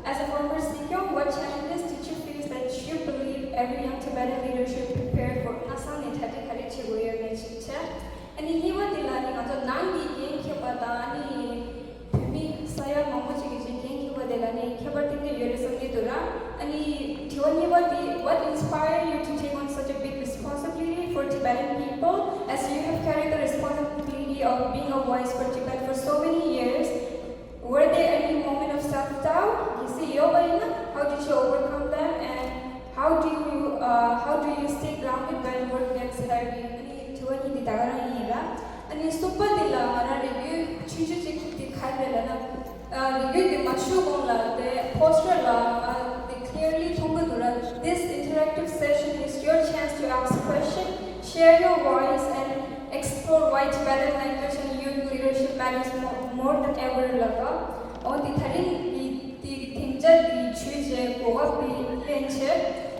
As a former senior, what challenges did you face that you believe every young Tibetan leader should prepare for? Nasani thati khari chigoya ne chicha. Ani hiwa dilani ngato nangi gen khebata ani mi saya mamochi gi gen kheba dilani khebati ne yore samni dura. Ani thiwani what inspired you to take on such a big responsibility for Tibetan people as you have carried the responsibility of being a voice for Tibet for so many years? Were there any moment of self-doubt? How did you overcome them, and how do you stay grounded when work gets heavy? Ani super dila mana review chuju dikhai dela na review de machu la de poster la they clearly thunga dura. This interactive session is your chance to ask questions, share your voice, and explore why Tibetan language and youth leadership matters more than ever. Laga on the third the choose go up the lenche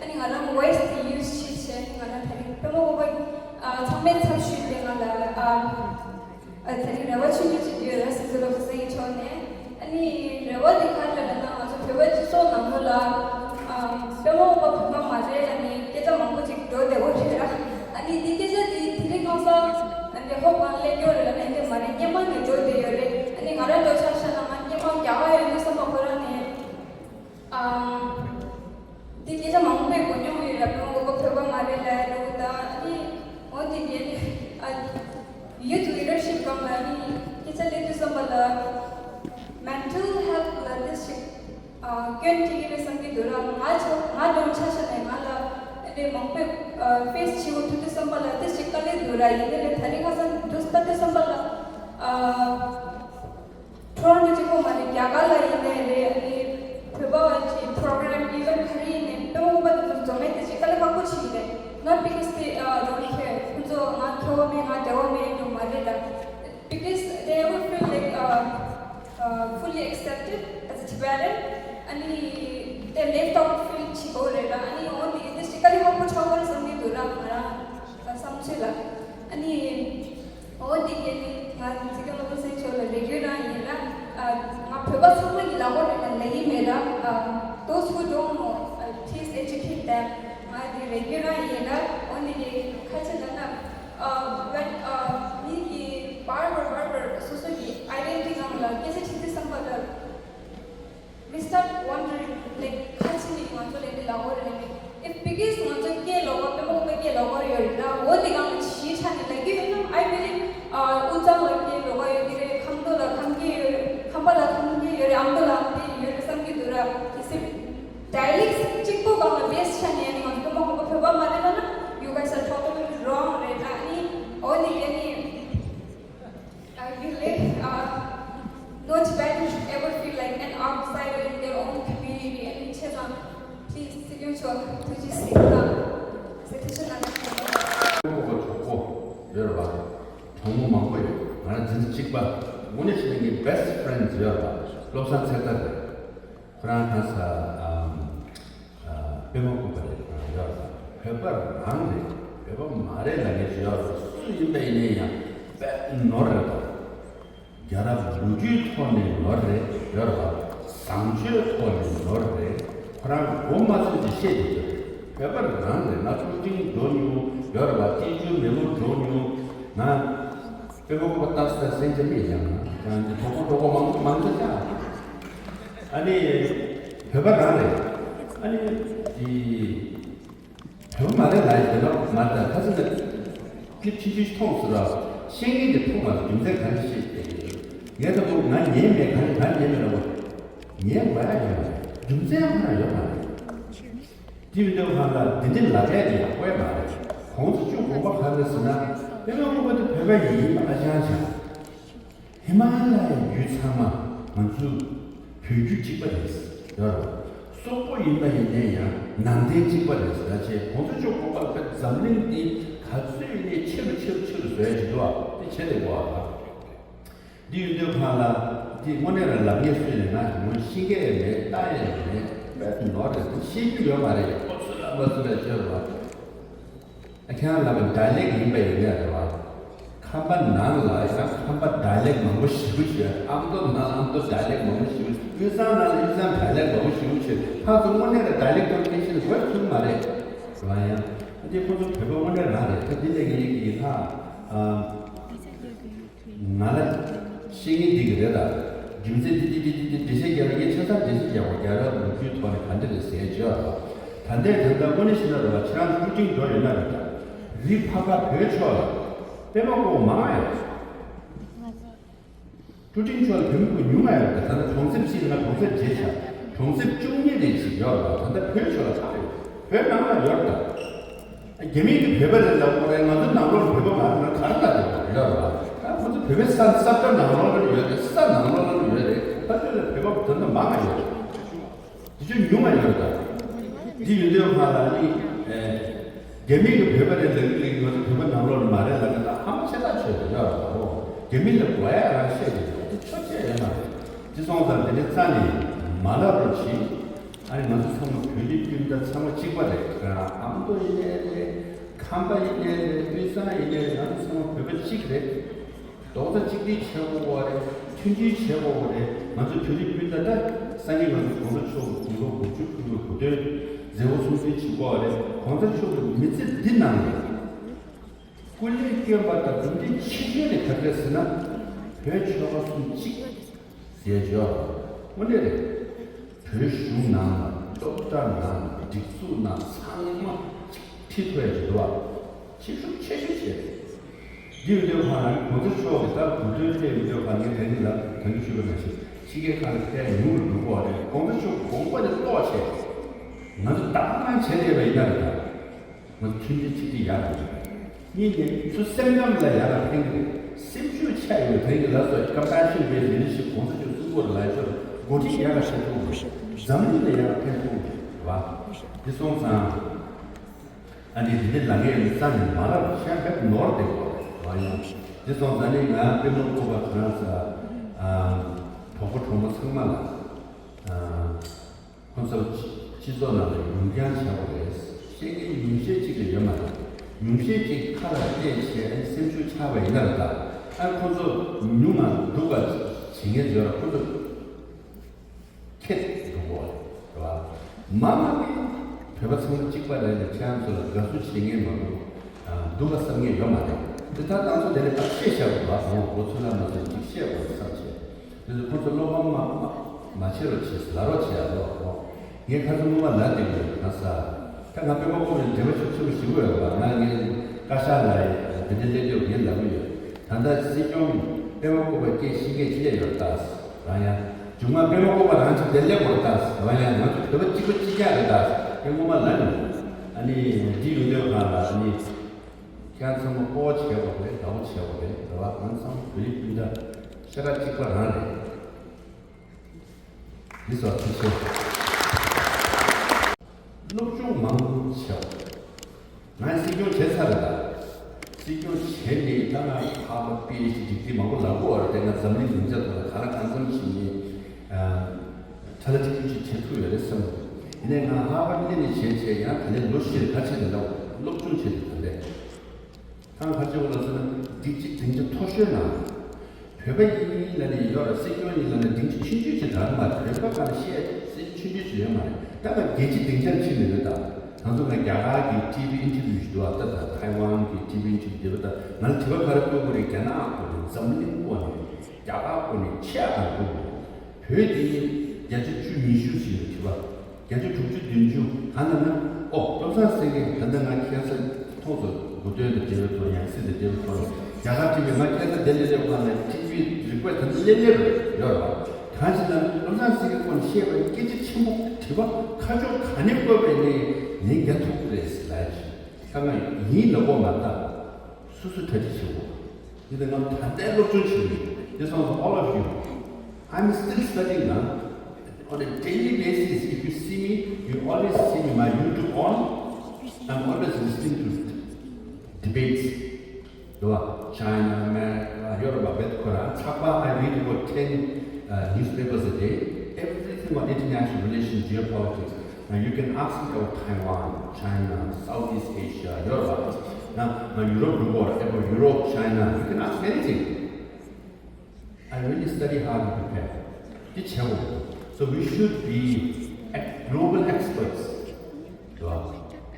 and ngalam voice the use chiche ngala thari tomo go thamen thab shit ngala thari rawa chuji chi ra Sisur Lobsang chone ani rawa dikhar la na so pheba so namula tomo go phama mare ani keta mango chi do de go ra ani dike ja di thile kausa ani ho ban le yo la na ke mare nyama ne do de yo re ani ngara do sa sa na man nyama kya ha ne so ma khora ne dike ja mango be gonyo ri ra mango go pheba mare la ro da ani o dike ni youth leadership ka mari kicha le to sambala mental health la district gen tigi be sangi dura ma don cha sha ne mala ade mango face chi to sambala district ka le dura ide le thari ka san dusta te sambala thron ji ko mari kya ka la ide le program even khari ne to ba to jome te chikale ba ko chi de not because they don't care so not throw me not dewa me no mare da because they would feel like fully accepted as a Tibetan and they left out feel chigo re la and only this chikale ba ko chawar samni dura mara samchila and all the nga chikale ba se chola regular ila nga pheba samla gila ko na lahi mera those who don't know please educate them the regular ila only khachana when ni barber society identity namla kese chiti sambala we start wondering like khachini manto le lagor ne if biggest manto ke logo pe mo ke logo yorila wo digam chi chani like you know I believe unjang ke logo yore khamdola khamki khambala khamki yore amdola amti yore samki dura kisi dialects chikko gama base chani ani manto mo ko pheba mane na you guys are totally wrong right ani only any I believe no Tibetan should ever feel like an outsider in their own community and each other. Please, sit your show. Could you sit down? Sit your show. 여러분, 정말 많고요. 나는 진짜 직박 원하시는 게 best friends 여러분. 롭상 색깔들. 프랑스 배먹고까지 여러분. 배발 안 돼. 배발 말에 나겠죠. 수입에 있는 배 노래다. 여러분 루지 톤의 노래 여러분 상주 톤의 노래 그럼 엄마들이 시에죠 배발을 하는데 나 솔직히 돈이고 여러분 띠주 매물 돈이고 나 배고파 봤다 생점이잖아 그냥 보고 만들자 아니 배발 안 해 아니 이 배발 말에 나이 되나 맞다 사실 피치지 통스라 생기게 통하서 인생 가르칠 때 얘도 난 예매 간 예매라고 예 뭐야 중세 하나 여봐 뒤도 하나 되는 나래지 왜 말해 공수 쭉 공부하면서나 내가 뭐도 배가 이 아시아시 히말라야 유창마 먼저 표주 찍어졌어 여러분 소포 인바이네야 남대 찍어졌어 같이 공수 쭉 공부할 때 zamlin이 가수의 치를 써야지도 제대로 와 뒤도 하나 뒤 오늘은 남게 쓰는 나 시계에 따에 노래 시기로 말이야 버스를 저러 그냥 라면 달래기 인베이야 봐 한번 나눠라, 한번 다이렉트 먹고 싶으시. 아무도 다이렉트 먹고 싶으시. 일산 다이렉트 먹고 싶으시. 하도 오늘 다이렉트 계시는 왜 무슨 말해? 좋아요. 이제 보통 대법원에 나래. 그때 얘기 나는 신이 되게다. 김세 디세계의 천상 디세계하고 여러 우주 통해 반대를 세죠. 반대 된다 보니 신호가 지난 꾸준히 더 연락이다. 리파가 배쳐 빼먹고 망해요. 주진주한 경고 융화야. 다들 정습시나 정습 제차, 정습 중립이 있어요. 근데 배쳐가 잘해요. 배나가 열다. 개미기 배버린다고 그래. 나도 나로 배버만 가르쳐줘. 열어. 무슨 배배 쌌던 나로를 왜 쌌 나로를 왜 사실 배가 듣는 망해요. 지금 융화 열다. 이 유대어 하나니 개미기 배버린다는 것은 배버 나로를 말해다가 아무 생각 쳐요. 개미를 왜 알아셔야 돼요. 첫째야. 지성사들이 산이 말아버지 아니 먼저 성을 교집입니다. 성을 직관해. 아무도 이제 칸바이제 의사이제 나도 성을 배버지 그래. 너도 직디 채우고 와래. 춘지 채우고 와래. 먼저 교집입니다. 산이 먼저 공부초 공부 고추 그대 제호수지 치고 와래. 공부초 밑에 뒷나는 거야. 꿀리 끼어봤다. 근데 치즈에 가졌으나 배추가 숨지 세죠. 오늘은 별수나 떡다나 직수나 상마 티토에 들어와 치수 체시체 리우디오 하나 공주쇼에다 부들제 리우디오 관계 되니라 경주쇼를 마시 시계 관계 누굴 누구 하래 공주쇼 공부에 또 와체 나도 딱만 제대로 이나다 뭐 춘지치기 야라 이게 수생감을 야라 팽그 심주 차이로 되게라서 컴패션 베이스 리더십 공주쇼 쓰고를 라이서 고지 야가 셔도 zamani ya pen wa disongsa ani de lage san mara sha nord de wa ya disongsa ni ga peno ko ba fransa 보고 좀 상만 콘서 지도나 용량 차고에 세계 윤세직의 연말 윤세직 카라 대체 센주 차와 있나다 안 콘서 뉴만 누가 징해져 콘서 캣 그거 마마미 배바스는 찍바라는 제안서를 가수 징해 먹고 누가 성에 연말에 다 당초 내가 딱 시시하고 와서 고추나무에서 직시하고 있었지 그래서 콘서 로마 마치로 치스 나로 치야도 이게 가슴만 나대고 가서 딱 앞에 보면 제가 축축을 쉬고요 나는 가샤라에 되는데도 연락을 단다 시좀 배우고 밖에 시계 지내렸다 아야 정말 배우고 나한테 내려버렸다 아야 나도 그거 찍고 찍어야겠다 그거만 나는 아니 뒤로되어가 아니 그냥 뭐 꼬치하고 그래 나도 치하고 그래 너와 항상 그립니다 제가 찍고 나네 그래서 어떻게 록중 망쳐 난 시교 제사르다 시교 제리 땅아 파고 비리시 직디 먹고 나고 할 때가 zam리 문제도 가라 간성심이 차라리 제투를 했습니다 내가 하반기에 제체야 근데 로시를 같이 된다고 록중 제인데 한 가지고 나서는 디지 등지 토시나 배배이 날이 여러 시교이 날은 등지 취지지 다른 말 배배가 시에 취지지 말 다가 계지 등장 치는다 당초에 야가기 TV 인터뷰도 왔다 타이완 TV 인터뷰도 왔다 난 제가 가르쳐 버리잖아 zamlin권 야가권이 치아하고 배디 야주 주민수시 지와 야주 국주 윤주 하나는 점사세계 간단하게 해서 통서 모델도 제대로 양식도 제대로 야가집에 맞게서 내려고 하는 TV 리퀘스트 내려요 여러 간신한 점사세계권 시에가 깨지 침묵 대박 가족 간역법에 내 곁으로 했을라지 그러면 이 너고 맞다 수수 터지시고 이제 넌 반대로 준시고 그래서 all of you I'm still studying now on a daily basis if you see me you always see me my YouTube on I'm always listening to debates China, America, Europe, Korea. I read about 10 newspapers a day everything on international relations, geopolitics. Now you can ask me about Taiwan, China, Southeast Asia, Europe. Now, Europe war, about Europe, China, you can ask anything. I really study hard and prepare. It's helpful. So we should be global experts,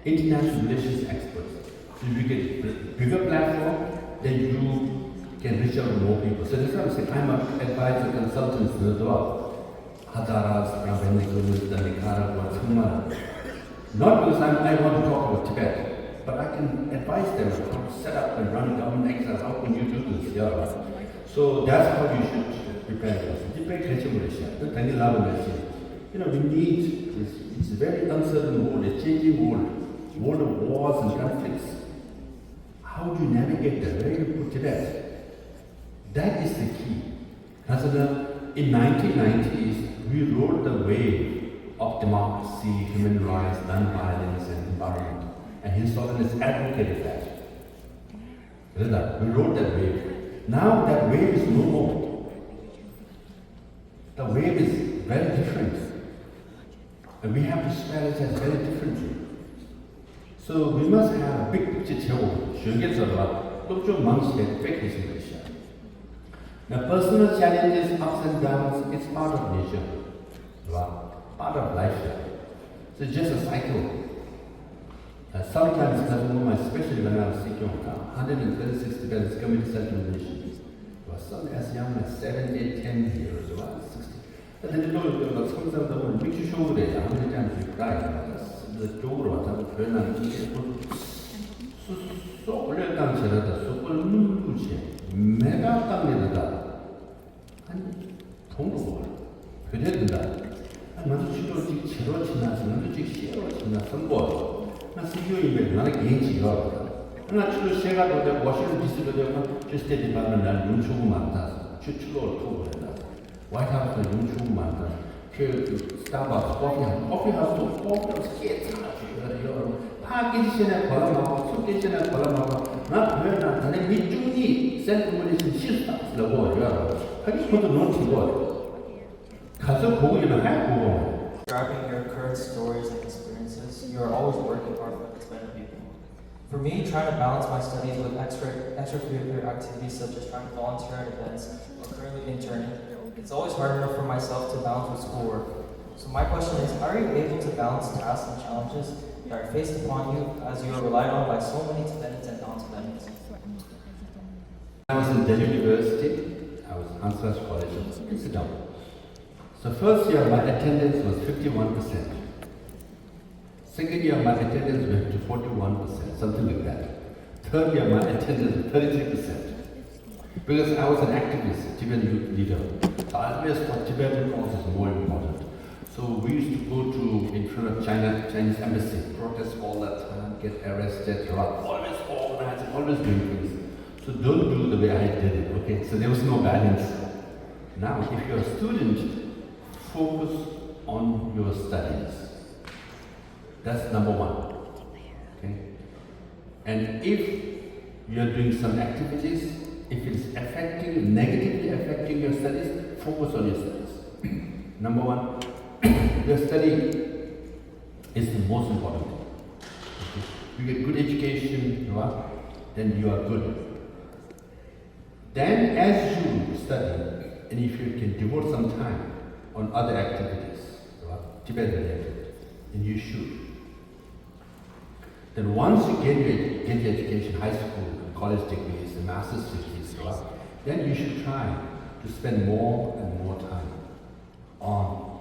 international relations experts. So if you get a bigger platform, then you can reach out to more people. So that's what I'm saying. I'm an advisor consultant as well. Hazaras, Venezuela, Nicaragua, Somali. Not because I want to talk about Tibet, but I can advise them how to set up and run government exams. How can you do this? Yeah. So that's how you should prepare yourself. We need, it's a very uncertain world, a changing world of wars and conflicts. How do you navigate that? Where do you put Tibet? That is the key. In 1990s, we rode the wave of democracy, human rights, non-violence, and environment. And His Holiness advocated that. We rode that wave. Now that wave is no more. The wave is very different. And we have to strategize very differently. So we must have a big picture. Now personal challenges, ups and downs, it's part of nature, part of life. So it's just a cycle. Sometimes it doesn't move, especially when I was sick, 136 Tibetans come into central nation. Some as young as 7, 8, 10 years, 60. But then sometimes the word makes you show there, how many times you cry about this. The door, what I'm going to so let down so mega 땅에다가 한 통로 그랬다. 먼저 지도지 제로 지나서 먼저 시로 지나 선거. 나 시교이면 나는 개인지요. 나 주로 제가 도대 워싱턴 DC로 되면 주스테 디파트먼트 난 눈초고 많다. 추출로 토고했다. 화이트하우스 눈초고 많다. 그 스타벅스 커피하우스 커피하우스 깨끗하죠. 파기시에 걸어먹고 속기시에 걸어먹고 나 보여나 나는 밑중이 센트물리신 실수라고 해요. 하기부터 놓치고 가서 보고 일을 하고. Describing your current stories and experiences, you are always working hard for the Tibetan people. For me, trying to balance my studies with extracurricular activities such as trying to volunteer at events or currently interning, it's always hard enough for myself to balance with schoolwork. So my question is, are you able to balance tasks and challenges that are faced upon you as you are relied on by so many Tibetans and non-Tibetans? I was in Delhi University, I was Ansar's College, sit down. So first year my attendance was 51%. Second year my attendance went to 41%, something like that. Third year my attendance was 33%. Because I was an activist, Tibetan youth leader. So I always thought Tibetan cause is more important. So we used to go to in front of Chinese embassy, protest all the time, get arrested, always organizing, always doing things. So don't do the way I did it, okay? So there was no balance. Now, if you're a student, focus on your studies. That's number one, okay? And if you're doing some activities, if it's negatively affecting your studies, focus on your studies. Number one, your study is the most important thing. Okay? You get good education, then you are good. Then as you study, and if you can devote some time on other activities, Tibetan related, then you should. Then once you get your education, high school, college degrees, and master's degrees, then you should try to spend more and more time on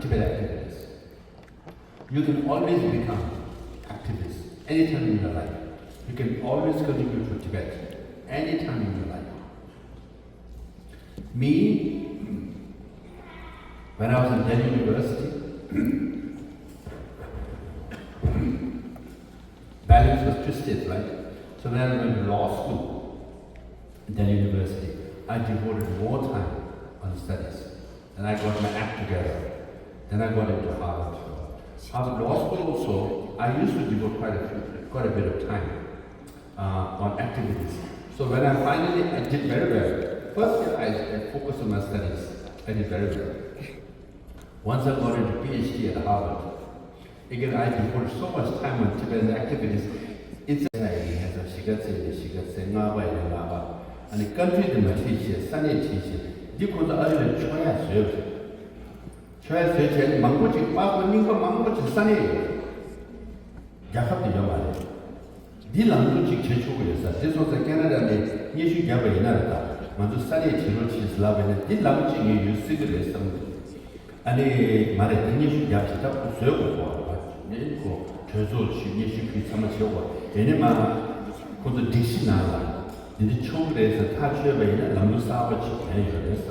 Tibetan activities. You can always become activist anytime in your life. You can always contribute to Tibet anytime in your life. Me, when I was in Delhi University, balance was twisted, right? So when I went to law school, Delhi University, I devoted more time on studies. Then I got my act together. Then I got into Harvard. Harvard Law School also, I used to devote quite a bit of time on activities. So when I did very well. First year I focused on my studies. I did very well. Once I got into PhD at Harvard, again I devoted so much time on Tibetan activities. It's 시가세 생아바에 나가 아니 country도 마치시 산에 치시 디고도 알을 쳐야 돼요. 쳐야 돼. 망고지 빠고 닝거 망고지 산에 약합도 좀 말해. 딜랑도지 제초를 해서 제소서 캐나다에 예수 야바에 나다. 먼저 산에 제로 치슬라베는 딜랑지에 유스를 했어. 아니 말에 예수 야치다 소요고 봐. 네고 저소 예수 그 참아 세우고 얘네만 그것도 딕시 나와. 이제 총그래서 타취에베이나 남루사와치 해결했어.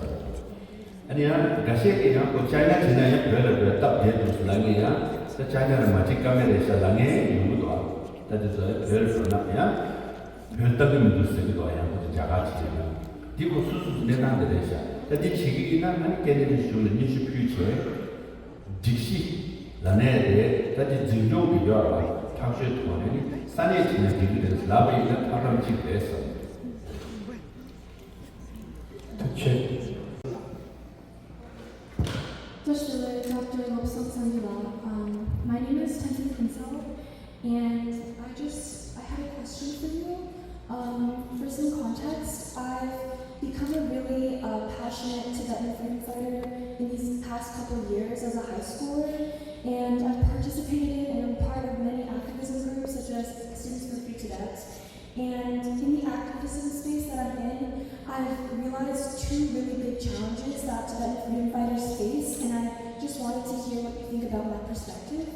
아니야 가시에야 그 차이나 지나야 별을 딱 대두슬랑이야. 그 차이나는 마치 카메라에서 랑에 누구도 와. 따져서 별 소나야 별 따르면 두세기도 와야 그 자가치야. 디고 수수 내난데 대샤. 근데 지기나 한 개는 주는 니시 퓨처에 딕시 라네에 따지 증조기 여러 탁슈에 통하니 산에 지나 디기에서 라베이나 파람치 됐어. Dr. Lobsang Sangay. My name is Tensi Pinsel, and I had a question for you. For some context, I've become a really passionate Tibetan freedom fighter in these past couple of years as a high schooler, and I've participated and I'm part of many activism groups such as Students for Free Tibet. And in the activism space that I'm in, I've realized two really big challenges that Tibetan freedom fighters face, and I just wanted to hear what you think about my perspective.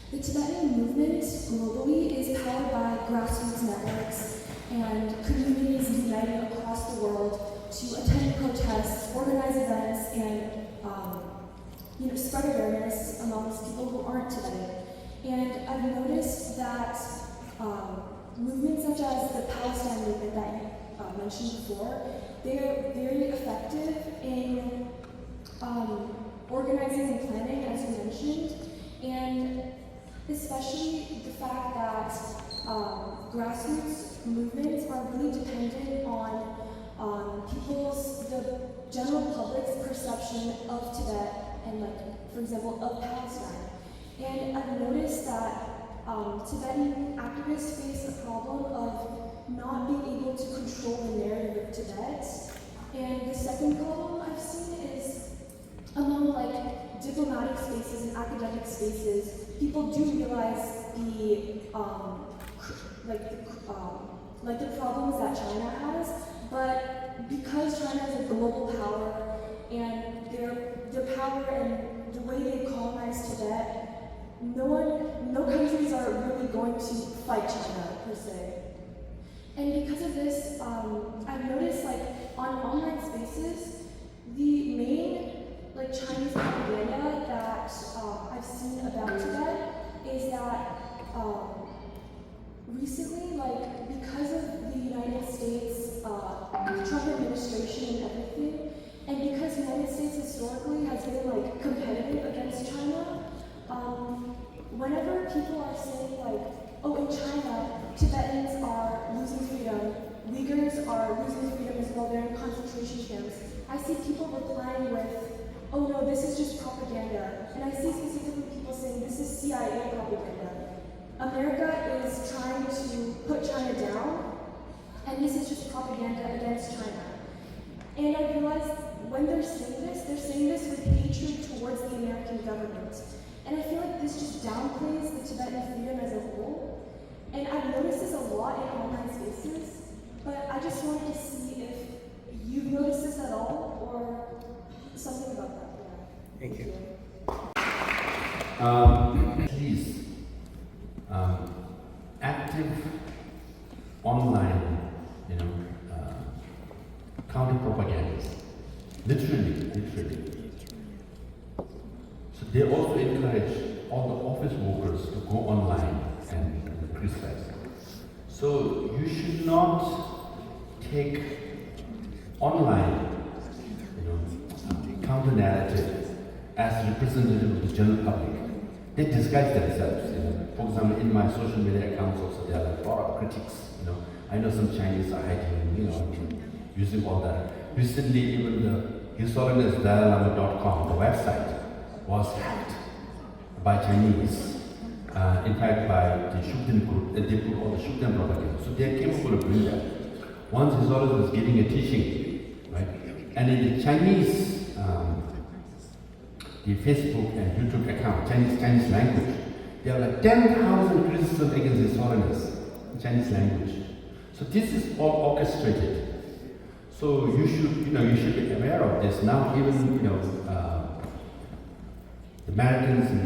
The Tibetan movement globally is powered by grassroots networks and communities uniting across the world to attend protests, organize events, and spread awareness amongst people who aren't Tibetan. And I've noticed that movements such as the Palestine movement that you mentioned before, they're very effective in organizing and planning, as you mentioned, and especially the fact that grassroots movements are really dependent on the general public's perception of Tibet and, for example, of Palestine. And I've noticed that Tibetan activists face a problem of not being able to control the narrative of Tibet. And the second problem I've seen is among diplomatic spaces and academic spaces, people do realize the problems that China has, but because China is a global power and their power and the way they colonize Tibet, no countries are really going to fight China, per se. And because of this, I've noticed, on online spaces, the main, Chinese propaganda that I've seen about Tibet is that recently, because of the United States, Trump administration and everything, and because the United States historically has been, competitive against China, whenever people are saying, oh, in China, Tibetans are losing freedom, Uyghurs are losing freedom as well, they're in concentration camps, I see people replying with, oh no, this is just propaganda. And I see specifically people saying this is CIA propaganda. America is trying to put China down, and this is just propaganda against China. And I realized when they're saying this with hatred towards the American government. And I feel like this just downplays the Tibetan freedom as a whole. And I've noticed this a lot in online spaces, but I just wanted to see if you've noticed this at all, or something about that. Yeah. Thank you. Please, active online, counter propaganda. Literally. So they also encourage all the office workers to go online and criticize. So you should not take online, counter narrative as representative of the general public. They disguise themselves. For example, in my social media accounts also there are a lot of critics. I know some Chinese are hiding, using all that. Recently, even the historianlessdialama.com, the website, was hacked by Chinese in fact by the Shukden group, they put all the Shukden propaganda. So they are capable of doing that. Once Hizologist was giving a teaching, right? And in the Chinese, the Facebook and YouTube account, Chinese language, there are like 10,000 criticisms against Hizologist in Chinese language. So this is all orchestrated. So you should be aware of this. Now even, the Americans and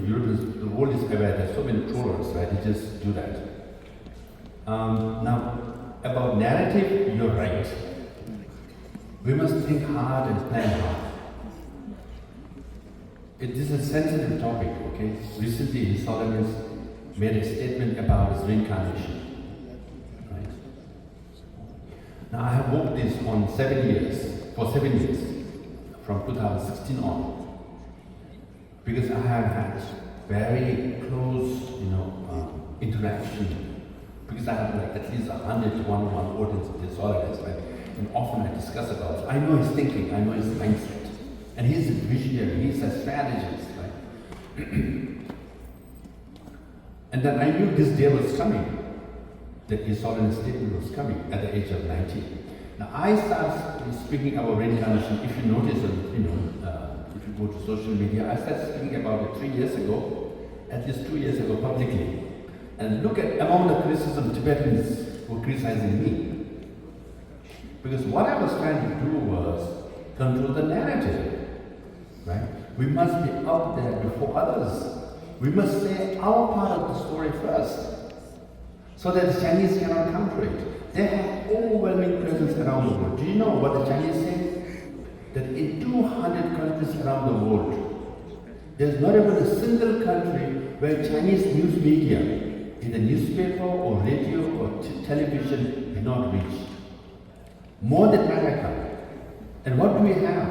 Europeans, the world is aware. There's so many trollers, right? They just do that. Now, about narrative, you're right. We must think hard and plan hard. This is a sensitive topic, okay? Recently, His Holiness made a statement about his reincarnation, right? Now, I have worked this for 7 years, from 2016 on. Because I have had very close, interaction. Because I have like at least 100 to 101 audience of His, right? And often I discuss about it. I know his thinking, I know his mindset. And he's a visionary, he's a strategist, right? And then I knew this day was coming, that His Holiness statement was coming at the age of 19. Now I started speaking about reincarnation. If you notice, if you go to social media, I started speaking about it 3 years ago, at least 2 years ago publicly. And look at among the criticism Tibetans were criticizing me. Because what I was trying to do was control the narrative, right? We must be out there before others. We must say our part of the story first, so that the Chinese cannot counter it. They have overwhelming presence around the world. Do you know what the Chinese say? That in 200 countries around the world, there's not even a single country where Chinese news media, either newspaper or radio or television, do not reach. More than America. And what do we have?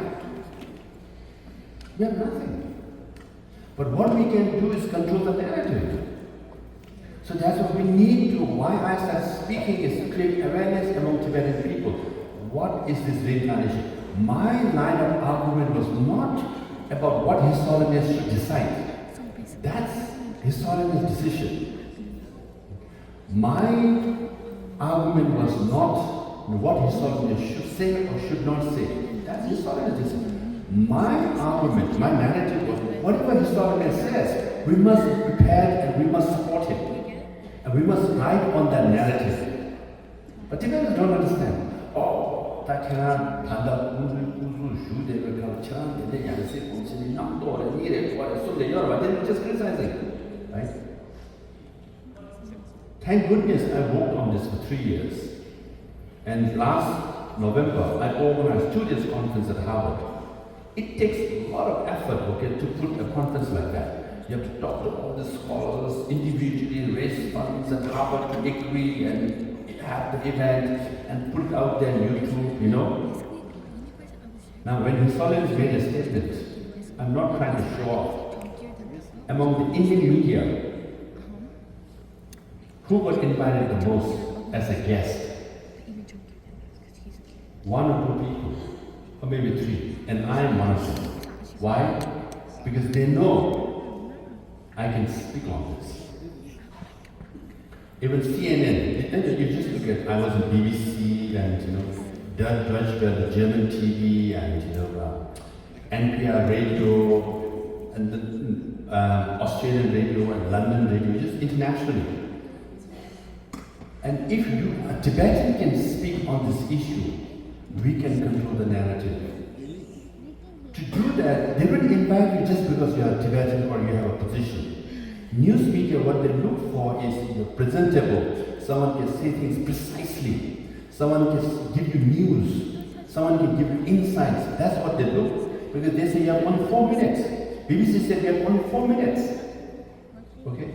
We have nothing. But what we can do is control the narrative. So that's what we need to. Why I start speaking is to create awareness among Tibetan people. What is this reincarnation? My line of argument was not about what His Holiness should decide. That's His Holiness' decision. My argument was not what His Holiness should say or should not say. That's His Holiness' decision. My argument, my narrative was whatever His Holiness says, we must be prepared and we must support him. And we must ride on that narrative. But Tibetans don't understand. They're just criticizing, right? Thank goodness I worked on this for 3 years. And last November, I organized 2 days conference at Harvard. It takes a lot of effort, okay, to put a conference like that. You have to talk to all the scholars individually, raise funds, and Harvard to agree and have the event and put it out there on YouTube, Now, when His Holiness made a statement, I'm not trying to show off. Among the Indian media, who got invited the most as a guest? 1 or 2 people, or maybe 3, and I am one of them. Why? Because they know I can speak on this. Even CNN, and you just look at, I was on BBC and Deutsche Welle, German TV, and NPR radio, and the, Australian radio and London radio, just internationally. And if a Tibetan can speak on this issue, we can control the narrative. To do that, they don't invite you just because you are Tibetan or you have a position. News media, what they look for is presentable. Someone can say things precisely. Someone can give you news. Someone can give you insights. That's what they look. Because they say you have only 4 minutes. BBC said you have only 4 minutes. Okay?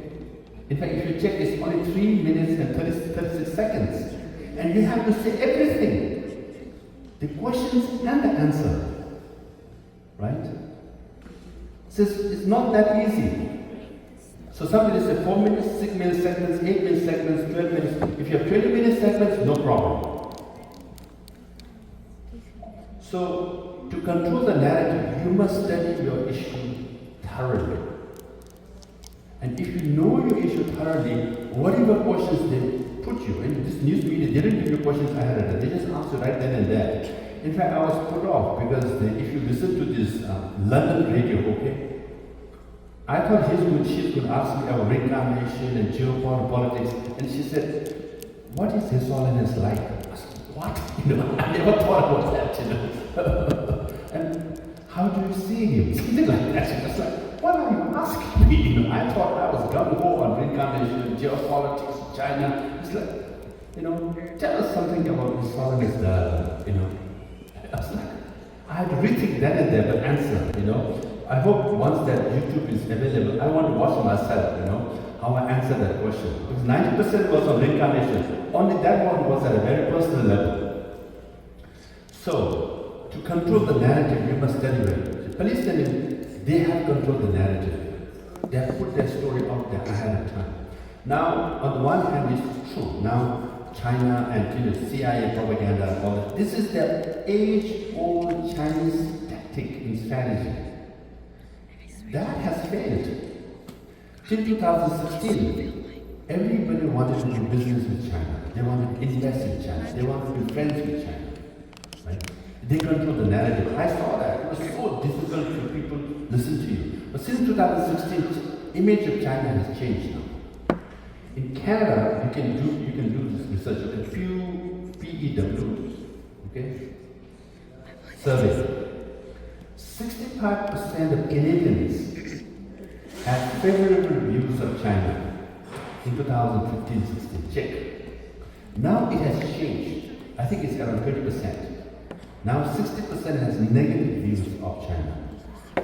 In fact, if you check, it's only 3 minutes and 36 seconds. And you have to say everything. The questions and the answer. Right? So it's not that easy. So somebody said 4 minutes, 6 minute segments, 8 minute segments, 12 minutes. If you have 20 minute segments, no problem. So to control the narrative, you must study your issue thoroughly. And if you know your issue thoroughly, whatever questions they put you, and this news media didn't give you questions ahead of time, they just asked you right then and there. In fact, I was put off because if you listen to this London radio, okay, I thought she's going to ask me about reincarnation and geopolitics, and she said, "What is His Holiness like?" I said, "What?" I never thought about that, And how do you see Him? Something like that. She was like, "What are you asking me?" I thought I was gung-ho on reincarnation, geopolitics, China. It's like, tell us something about His Holiness, I was like, I had to rethink that and there, but answer, I hope once that YouTube is available, I want to watch myself, how I answer that question. Because 90% was on reincarnation. Only that one was at a very personal level. So, to control the narrative, you must study well. The Palestinians, they have controlled the narrative. They have put their story out there ahead of time. Now, on the one hand, it's true. Now, China and CIA propaganda and all that. This is the age-old Chinese tactic and strategy. That has failed. Till 2016, everybody wanted to do business with China. They wanted to invest in China. They wanted to be friends with China. Right? They control the narrative. I saw that. It was so difficult for people to listen to you. But since 2016, the image of China has changed now. In Canada, you can do this research. You can PEW, okay? Survey. 65% of Canadians had favorable views of China in 2015-16. Check. Now it has changed. I think it's around 30%. Now 60% has negative views of China.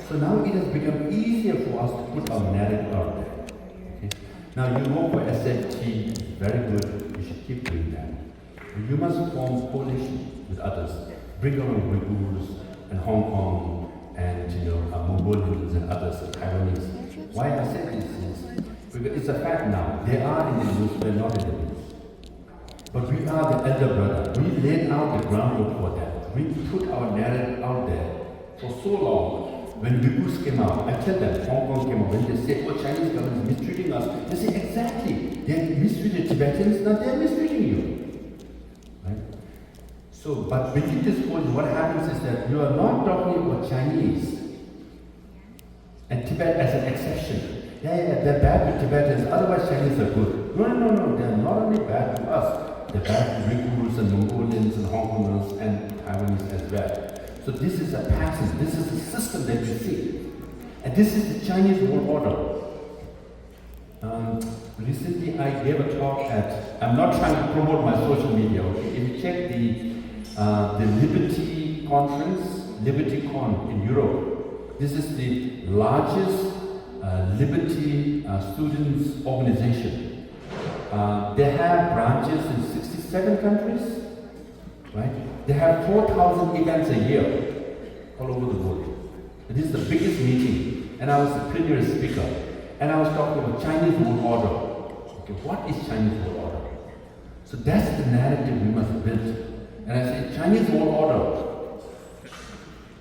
So now it has become easier for us to put our narrative out there. Okay? Now you work for SFT, very good. You should keep doing that. You must form coalition with others. Bring along Uyghurs and Hong Kong and Mongolians and others, Taiwanese. Why I say this is because it's a fact now. They are in the news, we're not in the news. But we are the elder brother. We laid out the groundwork for that. We put our narrative out there for so long. When Uyghurs came out, I tell them, Hong Kong came out, when they say, Chinese government is mistreating us, they say, exactly, they mistreated Tibetans, now they're mistreating you. Right? So, but within this whole, what happens is that you are not talking about Chinese and Tibet as an exception. Yeah, they're bad with Tibetans, otherwise Chinese are good. No, they're not only bad to us, they're bad to Uyghurs and Mongolians and Hong Kongers and Taiwanese as well. So this is a pattern, this is a system that we see. And this is the Chinese world order. Recently I gave a talk at, I'm not trying to promote my social media, okay? If you check the Liberty Conference, LibertyCon in Europe, this is the largest Liberty students organization. They have branches in 67 countries, right? They have 4,000 events a year all over the world. This is the biggest meeting, and I was the premier speaker, and I was talking about Chinese world order. Okay, what is Chinese world order? So that's the narrative we must build. And I say, Chinese world order,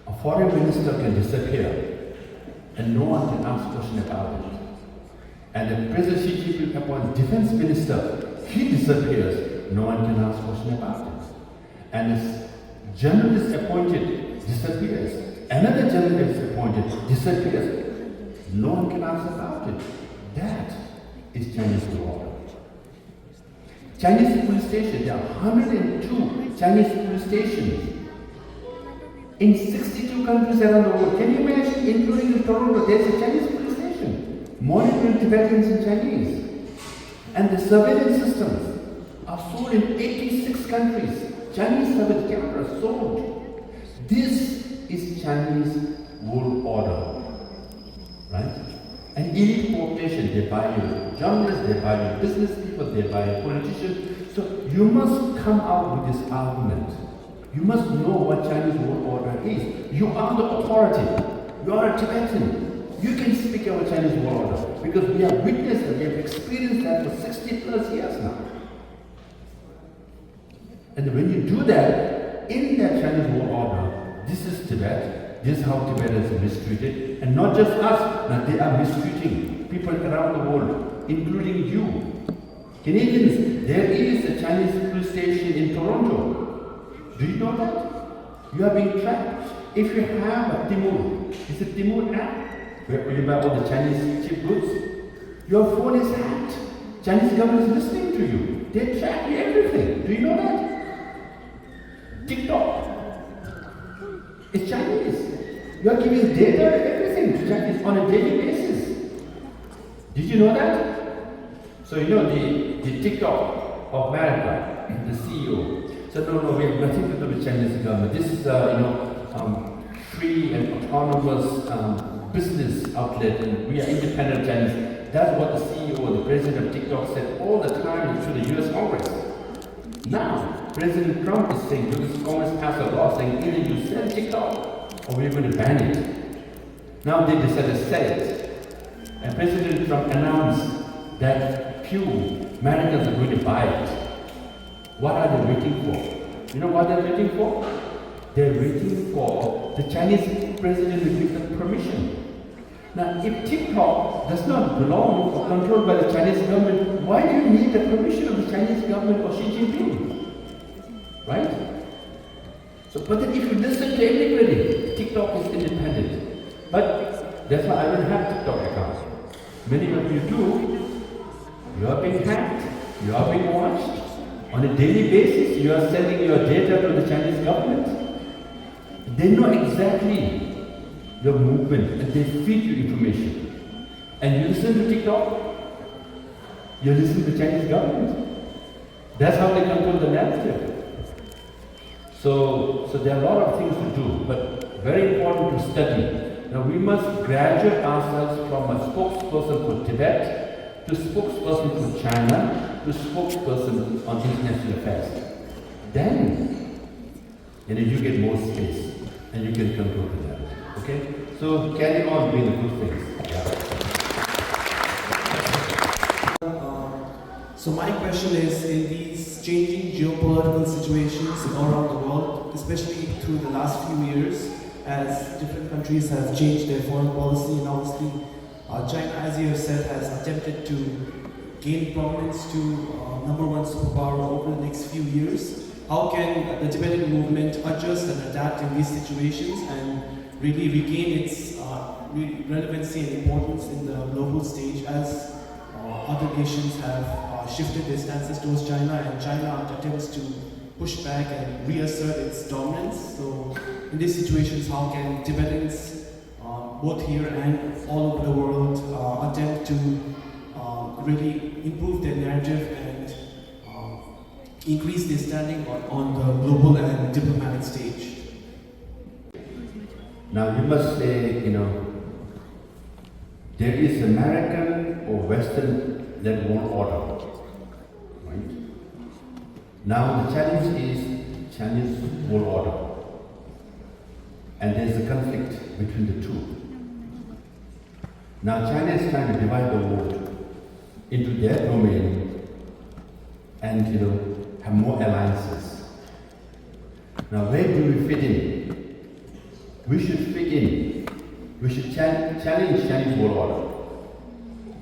a foreign minister can disappear, and no one can ask question about it. And the President Xi Jinping appoints defense minister, he disappears, no one can ask question about it. And a general is appointed, disappears. Another general is appointed, disappears. No one can answer about it. That is Chinese world order. Chinese police station, there are 102 Chinese police stations in 62 countries around the world. Can you imagine, including in Toronto, there's a Chinese police station monitoring Tibetans and Chinese. And the surveillance systems are sold in 86 countries. Chinese surveillance cameras sold. This is Chinese world order, right? And elite population, they buy you. Journalists, they buy you. Business people, they buy you. Politicians. So you must come out with this argument. You must know what Chinese world order is. You are the authority. You are a Tibetan. You can speak about Chinese world order because we have witnessed it, we have experienced that for 60 plus years now. And when you do that, in that Chinese world order, this is Tibet, this is how Tibetans are mistreated, and not just us, now they are mistreating people around the world, including you. Canadians, there is a Chinese police station in Toronto. Do you know that? You are being tracked. If you have a Timur, it's a Timur app, where you buy all the Chinese cheap goods. Your phone is hacked. Chinese government is listening to you. They track you everything. Do you know that? TikTok. It's Chinese. You are giving data, everything to Chinese on a daily basis. Did you know that? So you know the TikTok of America, the CEO said, no, we have nothing to do with Chinese government. This is free and autonomous business outlet, and we are independent Chinese. That's what the CEO, the president of TikTok said all the time to the US Congress. Now, President Trump is saying, because Congress passed a law saying either you sell TikTok or we're going to ban it. Now they decided to sell it. And President Trump announced that few Americans are going to buy it. What are they waiting for? You know what they're waiting for? They're waiting for the Chinese president to give them permission. Now, if TikTok does not belong or controlled by the Chinese government, why do you need the permission of the Chinese government or Xi Jinping? Right? So, but then if you listen to everybody, TikTok is independent. But that's why I don't have TikTok accounts. Many of you do. You are being hacked. You are being watched. On a daily basis, you are sending your data to the Chinese government. They know exactly your movement and they feed you information. And you listen to TikTok, you listen to the Chinese government. That's how they control the narrative. So there are a lot of things to do, but very important to study. Now we must graduate ourselves from a spokesperson for Tibet to spokesperson for China to spokesperson on international affairs. Then you get more space and you can control that. Okay? So carry on doing the good things. Yeah. So my question is, in these changing geopolitical situations all around the world, especially through the last few years, as different countries have changed their foreign policy, and obviously China, as you have said, has attempted to gain prominence to number one superpower over the next few years. How can the Tibetan movement adjust and adapt in these situations and really regain its relevancy and importance in the global stage as other nations have shifted their stances towards China, and China attempts to push back and reassert its dominance? So in these situations, how can Tibetans, both here and all over the world, attempt to really improve their narrative and increase their standing on the global and diplomatic stage? Now you must say, there is American or Western-led world order, right? Now the challenge is Chinese world order, and there's a conflict between the two. Now China is trying to divide the world into their domain and have more alliances. Now where do we fit in? We should fit in. We should challenge Chinese world order.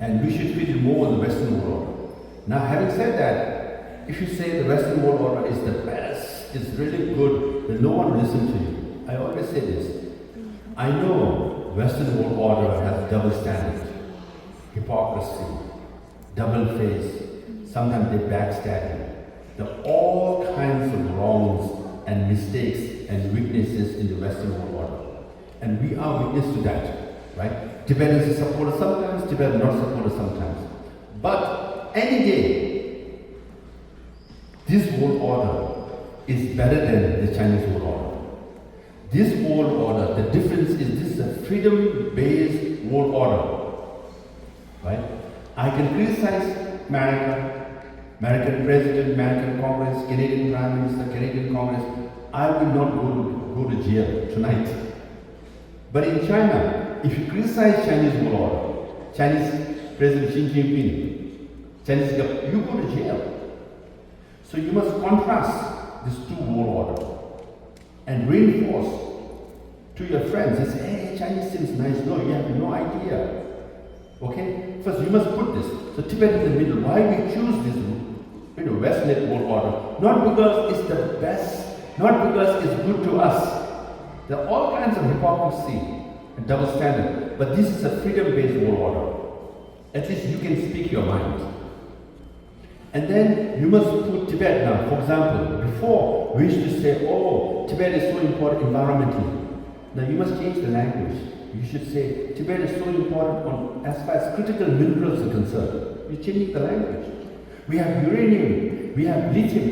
And we should fit in more with the Western world order. Now having said that, if you say the Western world order is the best, it's really good, then no one will listen to you. I always say this. I know Western world order has double standard, hypocrisy, double face, sometimes they backstab you. There are all kinds of wrongs and mistakes and weaknesses in the Western world order. And we are witness to that, right? Tibetans are supported sometimes, Tibetans not supported sometimes. But any day, this world order is better than the Chinese world order. This world order, the difference is this is a freedom-based world order, right? I can criticize American President, American Congress, Canadian Prime Minister, Canadian Congress. I will not go to jail tonight. But in China, if you criticize Chinese world order, Chinese President Xi Jinping, Chinese government, you go to jail. So you must contrast these two world orders and reinforce to your friends and say, hey, Chinese seems nice. No, you have no idea. Okay? First, you must put this. So Tibet in the middle. Why we choose this, West-led world order? Not because it's the best, not because it's good to us. There are all kinds of hypocrisy and double standard. But this is a freedom-based world order. At least you can speak your mind. And then you must put Tibet now. For example, before we used to say, oh, Tibet is so important environmentally. Now you must change the language. You should say, Tibet is so important as far as critical minerals are concerned. You're changing the language. We have uranium, we have lithium.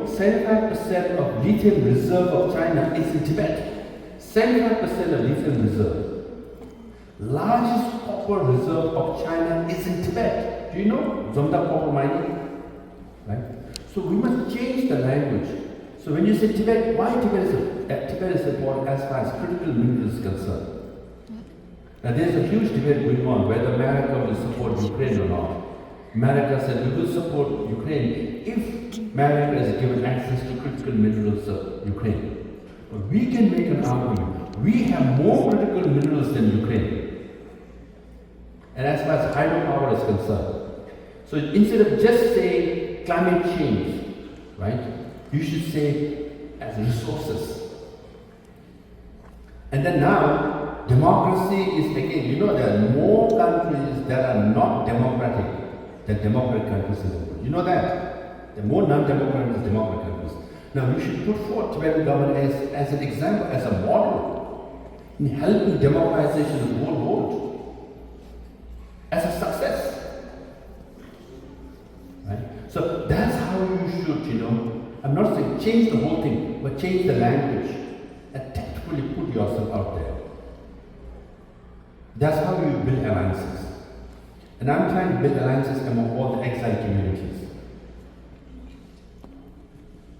75% of lithium reserve of China is in Tibet. 75% of lithium reserve. Largest copper reserve of China is in Tibet. Do you know? Zongda copper mining. Right? So we must change the language. So when you say Tibet, why Tibet is important as far as critical minerals is concerned. Now there's a huge debate going on whether America will support Ukraine or not. America said we will support Ukraine if America is given access to critical minerals of Ukraine. But we can make an argument. We have more critical minerals than Ukraine. And as far as hydropower is concerned. So instead of just saying climate change, right, you should say as resources. And then now, democracy is again, there are more countries that are not democratic than democratic countries in the world. You know that? There are more non-democratic than democratic countries. Now we should put forth Tibetan government as an example, as a model in helping democratization of the whole world. As a success. Right? So that's how you should, I'm not saying change the whole thing, but change the language and tactfully put yourself out there. That's how you build alliances. And I'm trying to build alliances among all the exiled communities.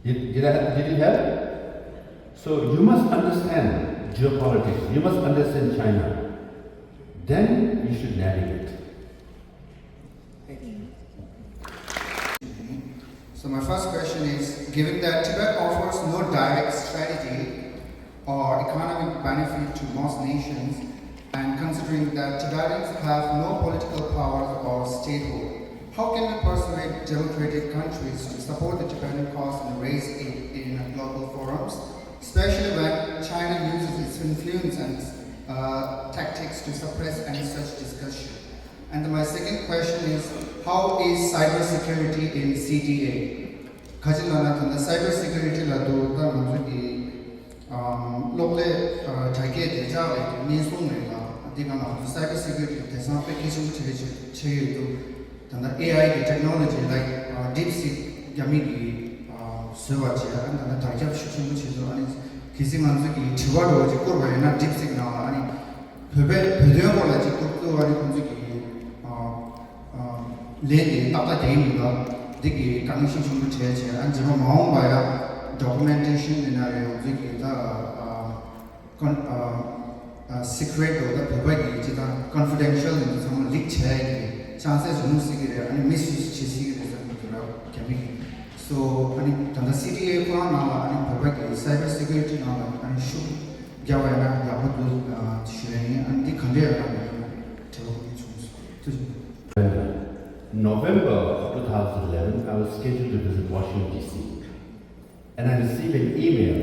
Did it help? So you must understand geopolitics. You must understand China. Then you should navigate. So my first question is, given that Tibet offers no direct strategy or economic benefit to most nations, and considering that Tibetans have no political powers or statehood, how can we persuade democratic countries to support the Tibetan cause and raise it in global forums, especially when China uses its influence and tactics to suppress any such discussion? And my second question is, how is cybersecurity in CTA? Kajilana tanda cybersecurity la do ta manzuki local target jawe ninsung la digana cybersecurity there's not application to tanda AI technology like DeepSeek yamigi server cha and tanda target shushu chizo ani kisi manzuki chiwaro ji korba na DeepSeek na ani phebe ko la ji ko ani manzuki lady tata game the connection from the church and Jima Mahong by documentation in a secret or the confidential in some leak check chances no secret and misuse secret can be so and the CTA and cyber security and should Gavana Yahudu Shirani and the Kandera November 2011, I was scheduled to visit Washington, D.C. And I received an email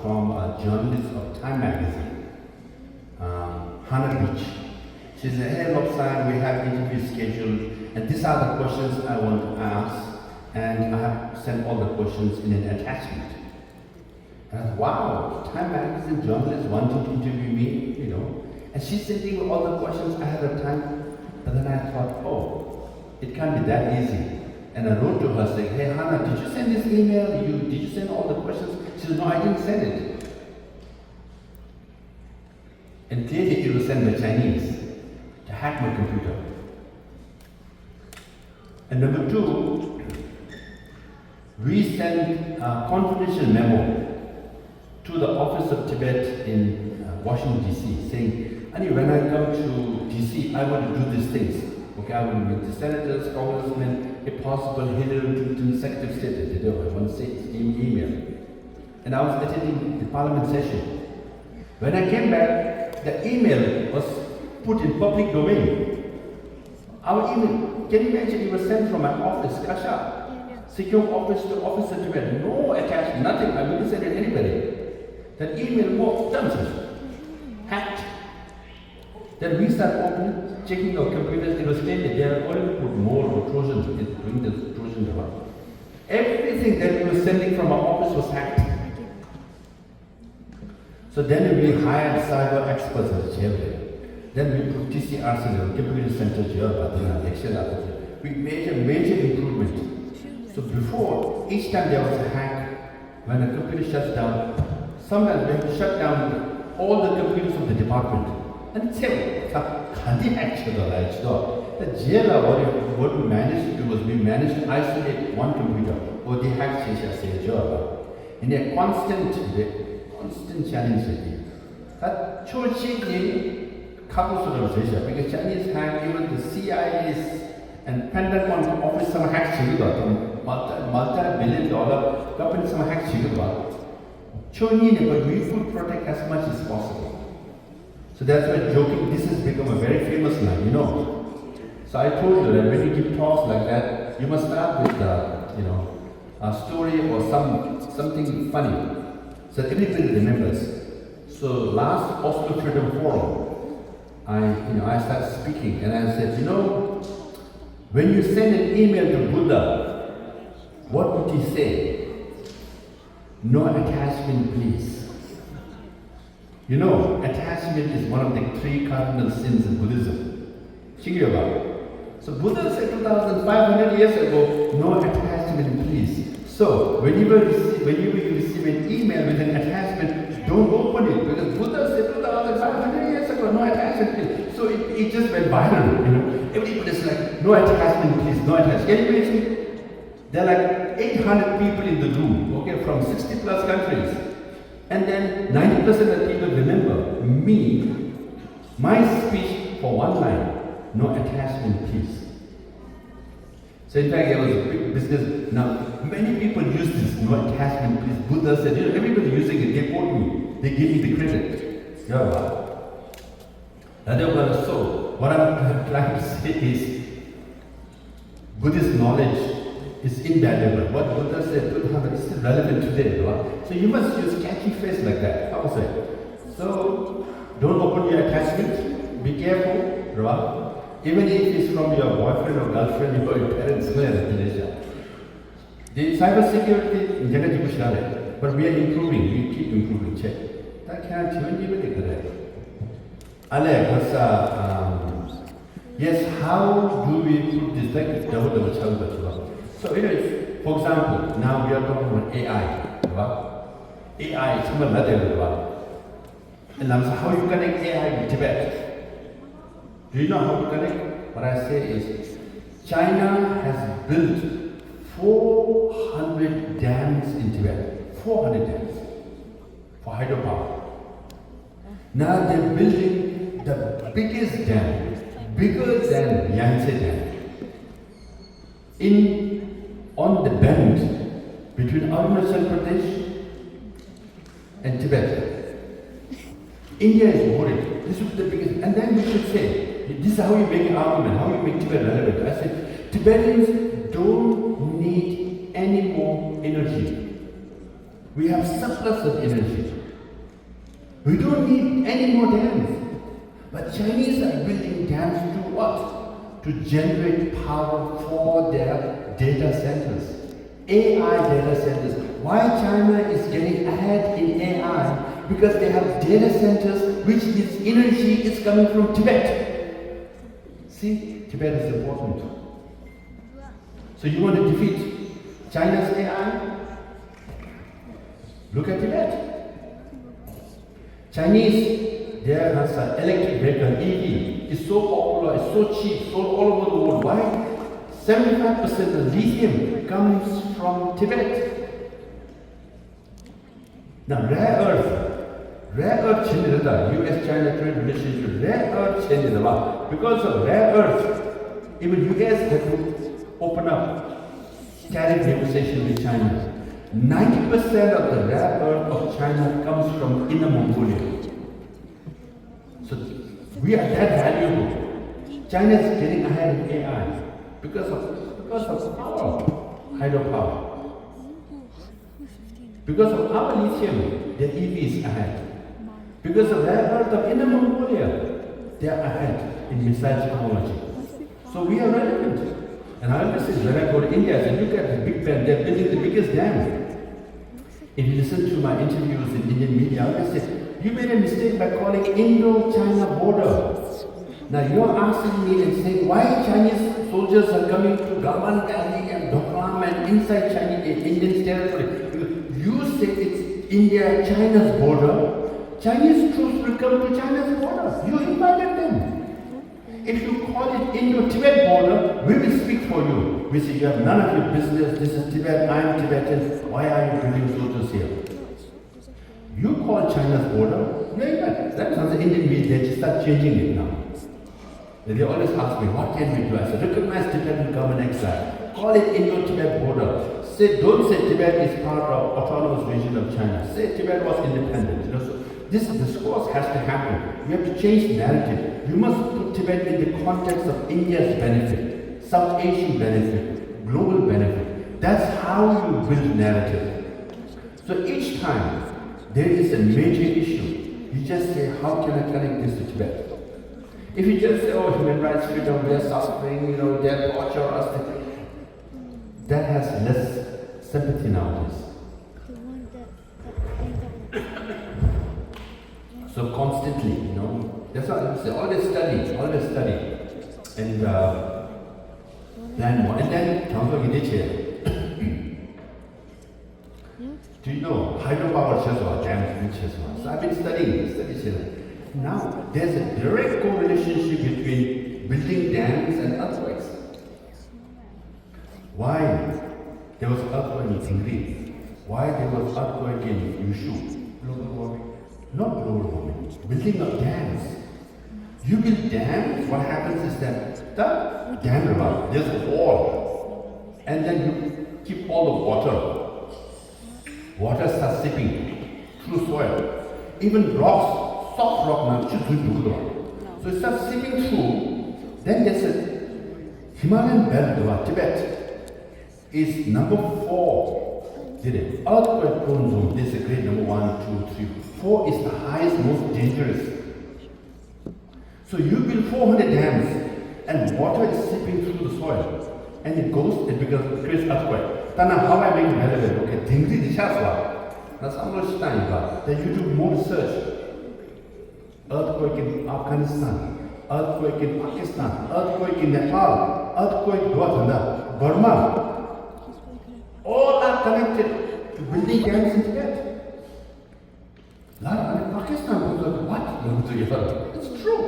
from a journalist of Time magazine, Hannah Beach. She said, hey Lobsang, we have interviews scheduled, and these are the questions I want to ask, and I have sent all the questions in an attachment. And I thought, wow, Time magazine journalist wanting to interview me, and she's sending me all the questions ahead of time. But then I thought, oh, it can't be that easy. And I wrote to her saying, hey Hannah, did you send this email? Did you send all the questions? She said, no, I didn't send it. And clearly it was sent by Chinese to hack my computer. And number two, we sent a confidential memo to the Office of Tibet in Washington, D.C. saying, Annie, when I come to D.C., I want to do these things. Okay, I will meet the senators, congressmen, if possible, Hillary Clinton, Secretary of State, I want to say email. And I was attending the parliament session. When I came back, the email was put in public domain. Our email, can you imagine it was sent from my office, Kasha, secure office to office in Tibet, no attached, nothing, I wouldn't send it anybody. That email was done, hacked. Then we start opening, checking our computers, it was stated they are going to put more Trojans, doing the Trojan device. Everything that we were sending from our office was hacked. So then we hired cyber experts as jailbreak. Then we put TCRs in the computer center jail, we made a major improvement. So before, each time there was a hack, when the computer shuts down, sometimes we have to shut down all the computers of the department. And it's the jail, what we managed to do was we managed to isolate one computer, or the hack in a constant challenge. That because Chinese hack, even the CIA's and Pentagon office some hacks multi-billion-dollar company some hacks but we could protect as much as possible. So that's why joking, this has become a very famous line, you know. So I told you that when you give talks like that, you must start with a story or something funny, so everybody remembers. So last Oslo Freedom Forum, I started speaking and I said, when you send an email to Buddha, what would he say? No attachment, please. Attachment is one of the 3 cardinal sins in Buddhism. So Buddha said 2,500 years ago, no attachment, please. So whenever you receive an email with an attachment, don't open it, because Buddha said 2,500 years ago, no attachment, please. So it just went viral, Everybody's like, no attachment, please, no attachment. Can you imagine? There are like 800 people in the room, from 60 plus countries. And then 90% of the people remember me, my speech for one line, no attachment, please. So in fact, there was a big business. Now, many people use this, no attachment, please. Buddha said, everybody using it, they quote me, they give me the credit. So, what I'm trying to say is, Buddhist knowledge is invaluable. What Buddha said is still relevant today. So you must use catchy phrase like that. How was it? So don't open your attachment. Be careful. Even if it's from your boyfriend or girlfriend or your parents. The cyber security, but we are improving. We keep improving. Check. That can't change. Yes, how do we put this like So for example, now we are talking about AI. AI is and how you connect AI with Tibet? Do you know how to connect? What I say is, China has built 400 dams in Tibet. 400 dams for hydropower. Now they're building the biggest dam, bigger than Yangtze Dam, on the bend between Arunachal Pradesh and Tibet. India is worried. This is the biggest, and then we should say, this is how you make an argument, how you make Tibet relevant. I said, Tibetans don't need any more energy. We have surplus of energy. We don't need any more dams. But Chinese are building dams to what? To generate power for their data centers. AI data centers. Why China is getting ahead in AI? Because they have data centers which its energy is coming from Tibet. See, Tibet is important. So you want to defeat China's AI? Look at Tibet. Chinese, their electric vehicle, EV, is so popular, it's so cheap, sold all over the world. Why? 75% of lithium comes from Tibet. Now, rare earth changes US-China trade relationship, rare earth changes a lot. Because of rare earth, even US had to open up tariff negotiation with China. 90% of the rare earth of China comes from Inner Mongolia. So we are that valuable. China is getting ahead in AI because of our hydropower. Because of our lithium, the EV is ahead. Because of rare earth of Inner Mongolia, they are ahead in missile technology. So we are relevant. And I always say, when I go to India, I say, look at the Big Ben, they're building the biggest dam. If you listen to my interviews in Indian media, I always say, you made a mistake by calling Indo-China border. Now you're asking me and saying, why Chinese soldiers are coming to Gaman Valley and Doklam and inside Chinese Indian territory? You say it's India-China's border. Chinese troops will come to China's border. You invited them. If you call it Indo-Tibet border, we will speak for you. We say, you have none of your business, this is Tibet, I am Tibetan, why are you bringing soldiers here? You call China's border, yeah, that sounds Indian media, they just start changing it now. They always ask me, what can we do? I said, recognize Tibetan government exile. Call it Indo-Tibet border. Don't say Tibet is part of autonomous region of China. Say Tibet was independent. So this discourse has to happen. You have to change the narrative. You must put Tibet in the context of India's benefit, South Asian benefit, global benefit. That's how you build narrative. So each time there is a major issue, you just say, how can I connect this to Tibet? If you just say, oh, human rights freedom, we are suffering, they're torture us, that has less sympathy nowadays. So constantly, that's what I say, always study, and plan more. And then, do you know, hydropower dams, so I've been studying. Now, there's a direct correlationship between building dams and earthquakes. Why there was earthquake in Sangay? Why there was earthquake in Yushu? Global warming. Not global warming. Building of dams. You build dams, what happens is that the dam around, there's a wall. And then you keep all the water. Water starts seeping through soil. Even rocks, soft rock, so it starts seeping through. Then there's a Himalayan belt, Tibet is number 4. Earthquake prone zone, this is a grade number 1, 2, 3. 4 is the highest, most dangerous. So you build 400 dams and water is seeping through the soil. And it creates earthquake. Then how I make it relevant? Okay, Dingri Dishaswa. That's how much time, then you do more research. Earthquake in Afghanistan, earthquake in Pakistan, earthquake in Nepal, earthquake Burma. All are connected to building dams in Tibet. Pakistan was like, what? It's true.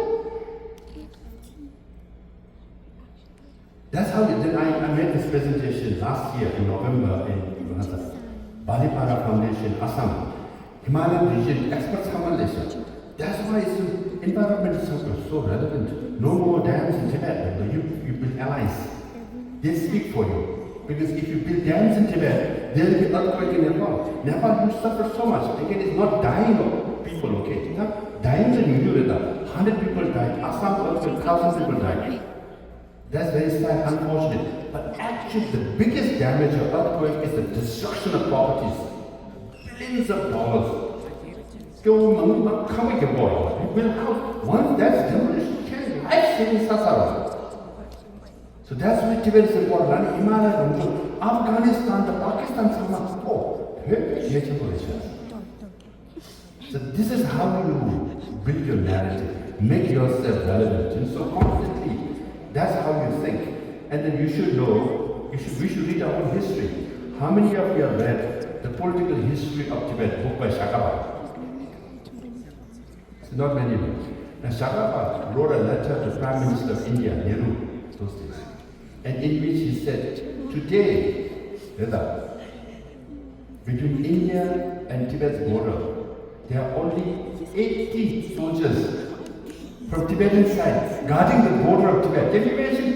That's how then I made this presentation last year in November in Balipara Foundation, Assam. Himalayan region experts conversation. That's why environmental circles so relevant. No more dams in Tibet. You build allies. They speak for you. Because if you build dams in Tibet, there will be earthquake in Nepal. Nepal, you suffer so much. Again, it's not dying of people, okay? It's not dying in India. 100 people died. Assam earthquake, 1,000 people died. That's very sad, unfortunate. But actually, the biggest damage of earthquake is the destruction of properties. Billions of dollars. You build a house. Once that's demolished, change life-saving sasara. So that's why Tibet is important. Himalaya, Afghanistan, the Pakistan, so this is how you build your narrative, make yourself relevant. And so constantly, that's how you think. And then you should know, we should read our own history. How many of you have read the political history of Tibet, book by Shakaba? Not many of you. And Shakaba wrote a letter to Prime Minister of India, Nehru, those days. And in which he said, today, between India and Tibet's border, there are only 80 soldiers from Tibetan side guarding the border of Tibet. Can you imagine?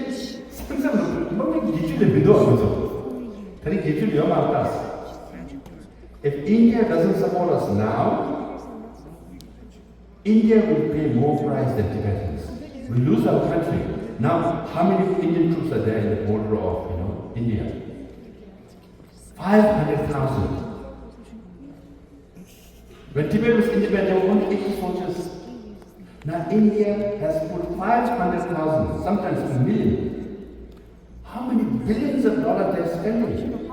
If India doesn't support us now, India will pay more price than Tibetans. We lose our country. Now, how many Indian troops are there in the border of, India? 500,000. When Tibet was independent, there were only 80 soldiers. Now India has put 500,000, sometimes a million. How many billions of dollars they're spending?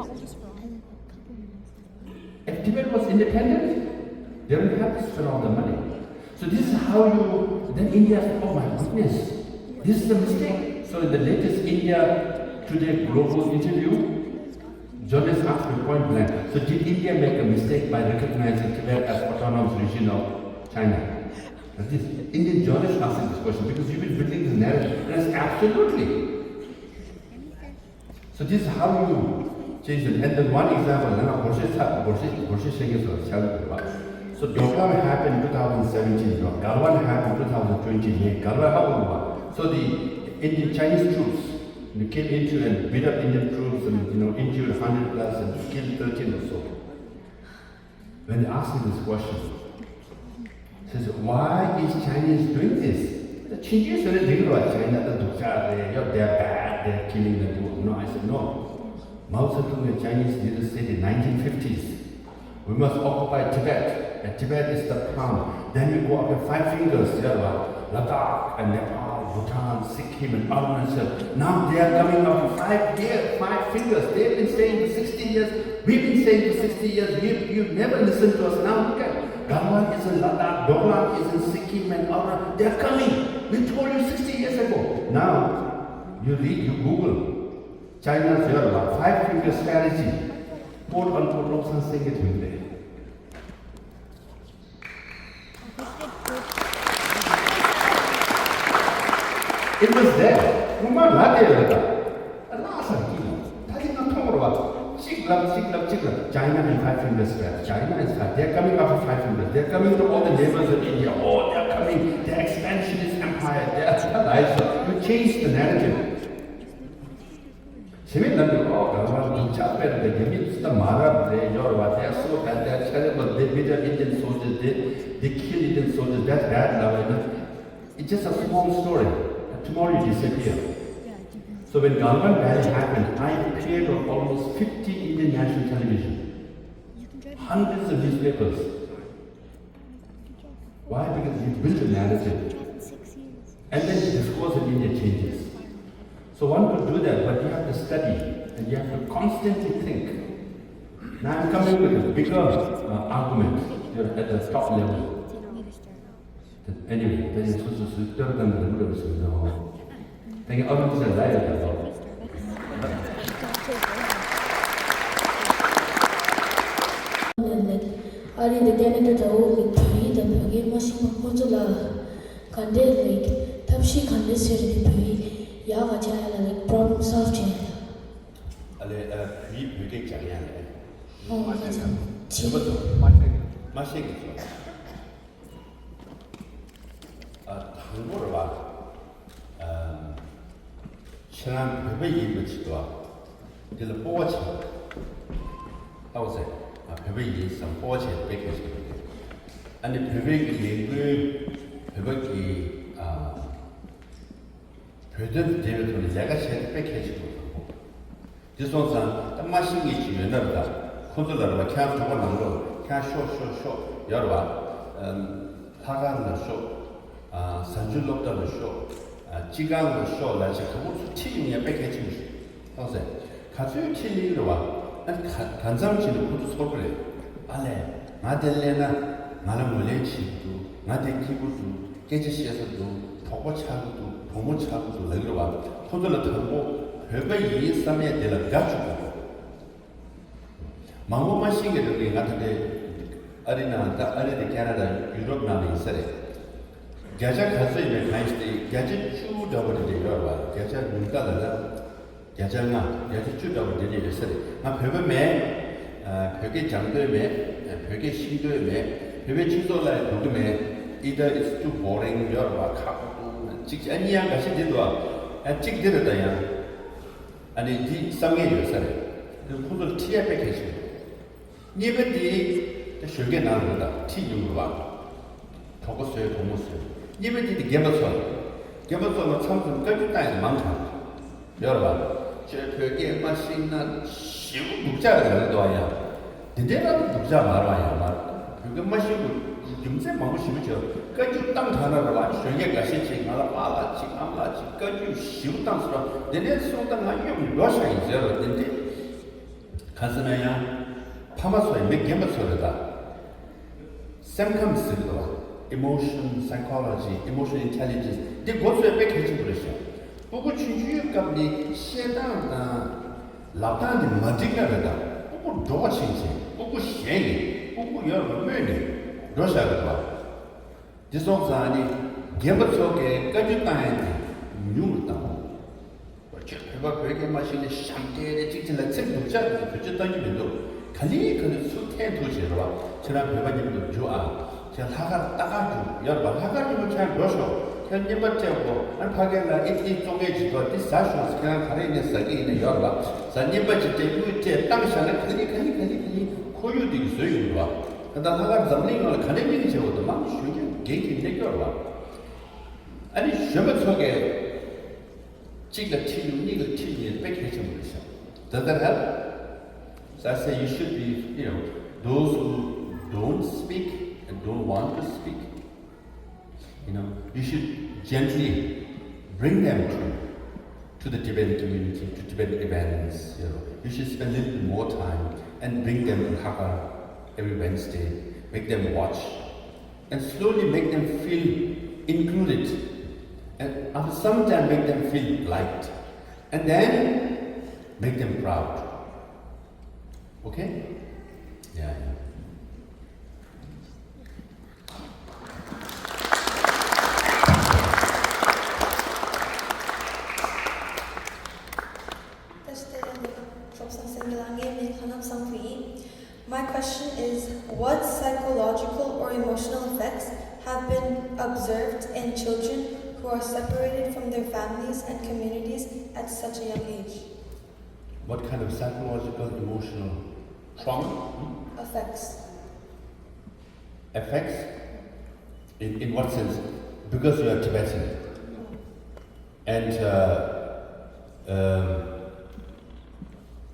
If Tibet was independent, they wouldn't have to spend all the money. So this is how then India said, oh my goodness, this is a mistake. So in the latest India Today global interview, journalists asked me point blank, so did India make a mistake by recognizing Tibet as autonomous region of China? This Indian journalists asking this question because you've been building this narrative, and it's absolutely. So this is how you change it. And then one example, so Doklam happened in 2017, Galwan happened in 2020, so the Indian Chinese troops came into and beat up Indian troops and injured 100 plus and killed 13 or so. When they asked me this question, says, why is Chinese doing this? The Chinese are doing about China, they're bad, they're killing the people. No, I said, no. Mao Zedong and Chinese leaders said in the 1950s, we must occupy Tibet, and Tibet is the crown. Then we go up to 5 fingers, Ladakh and Nepal, Bhutan, Sikkim and Arunachal. Now they are coming up to 5 fingers. They've been saying for 60 years, we've been saying for 60 years, you've never listened to us. Now look at Galwan is in Ladakh, Doklam is in Sikkim and Arunachal. They're coming. We told you 60 years ago. Now, you Google China's 5-finger strategy. Quote unquote, Lobsang saying it in there. It was there. China and 5-finger strategy. China is they're coming after 5 fingers. They're coming to all the neighbors of India. Oh, they're coming. Their expansionist empire. You change the narrative. They're so bad, they're terrible, they beat up Indian soldiers, they kill Indian soldiers, that's bad now. It's just a small story. Tomorrow you disappear. So when Galwan Valley happened, I appeared on almost 50 Indian national television. Hundreds of newspapers. Why? Because you build a narrative. And then the discourse in India changes. So one could do that, but you have to study and you have to constantly think. Now I'm coming with a bigger argument at the top level. Anyway, there's Thank you. Ari the Canada the old like the Pagi machine Ponzola Kande like Tapshi Kande Siri Pui Yava China like problem solved China. China very much to the porch. I would say, very some porch bakers. And the President David on the Jagashet package. This one's a machine issue, another controller of a camp to one number, cash show, Yarwa, Hagan show, Sanju Lokta show. 지강을 쇼 라지 그것도 튀김이야 패키지. 어제 가수 튀김으로 와. 아니 간장치는 그것도 소그래. 알레 마델레나 말은 몰래치도 나대 기부도 깨지시에서도 보고차고도 보모차고도 내려 와. 손들어 들고 별거 이 삶에 대라 가지고. 망고만 신게를 같은데 어린아한테 어린데 캐나다 유럽 나는 있어요. Gaja Kasa in the nice day, Gaja chew double the day, Gaja Nunkala, Gajana, Gaja chew double the day yesterday. Now, Pebble May, Peggy Jungle May, Peggy Shindo May, Pebble Chiso like Dume, either it's too boring, Yorba, Kapu, and Chicks, and young as she did well, and Chick did it, and it did some yesterday. The Poodle tea application. Never did the sugar now, tea you one. Tokosio, Tomoso. Even did the Gamerson. 개발소는 참선 끝이 땅에 많다. 여러분, 저 벽에 맛있는 쉬운 묵자가 들어가야 대대라도 묵자 말아야 말. 그게 맛있고 김새 먹고 싶죠. 끝이 땅 하나로 와 쉬게 가시지 말아 봐라 지금 아마 끝이 쉬운 땅으로 대대 소당 아니면 러시아 있어요. 근데 가서나야 파마소에 몇 개발소로다. 생감스도 emotion psychology, emotional intelligence. 데 고스에 백해지 그랬어. 보고 주주값이 시에다가 라탄데 마디가르다. 보고 도와치지. 보고 시행이. 보고 여러 매네. 러시아가 봐. 디송사니 개발 속에 까지 땅에 뉴르다. 어째 배가 그렇게 마시는 샴테에 직진을 책임자 그저 당기면도 칼리 그 수태 도시로 지난 배반님도 좋아. 제가 하가 따가지고 여러분 하가님을 잘 보셔. 현님한테고 한 파견라 이티 쪽에 지고 디사쇼스 그냥 가리는 싹이 있는 여러분. 산님한테 때문에 땅상에 칼리 고유도 있어요. 봐. 근데 하가 점링을 가리는 제고도 막 쉬게 개기 내겨봐. 아니 셔በት 속에 찍을 튀는 튀는 백해지 모르셔. Does that help? So I say you should be, those who don't speak and don't want to speak, you should gently bring them to the Tibetan community, to Tibetan events. You should spend a little bit more time and bring them to Hakka every Wednesday, make them watch, and slowly make them feel included. And after some time, make them feel liked, and then make them proud. Okay? Yeah. My question is, what psychological or emotional effects have been observed in children who are separated from their families and communities at such a young age? What kind of psychological, emotional trauma? Effects. Effects? In what sense? Because you are Tibetan. And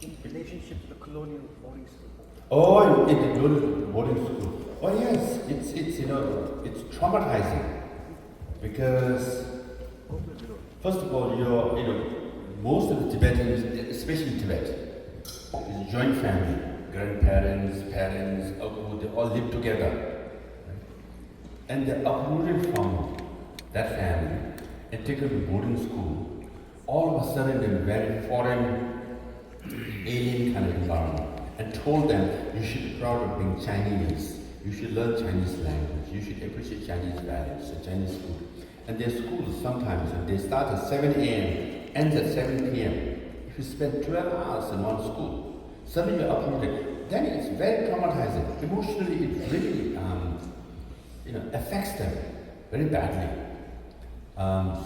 in relationship to the colonial boarding school. Oh, in the colonial boarding school. Oh yes, it's it's traumatizing because first of all most of the Tibetans, especially Tibet, is a joint family. Grandparents, parents, they all live together. Right? And they're uprooted from that family and taken to boarding school. All of a sudden in a very foreign, alien kind of environment. And told them, you should be proud of being Chinese. You should learn Chinese language. You should appreciate Chinese values, Chinese food. And their schools sometimes, they start at 7 a.m., ends at 7 p.m. If you spend 12 hours in one school, suddenly you're uprooted. Then it's very traumatizing. Emotionally, it really affects them very badly.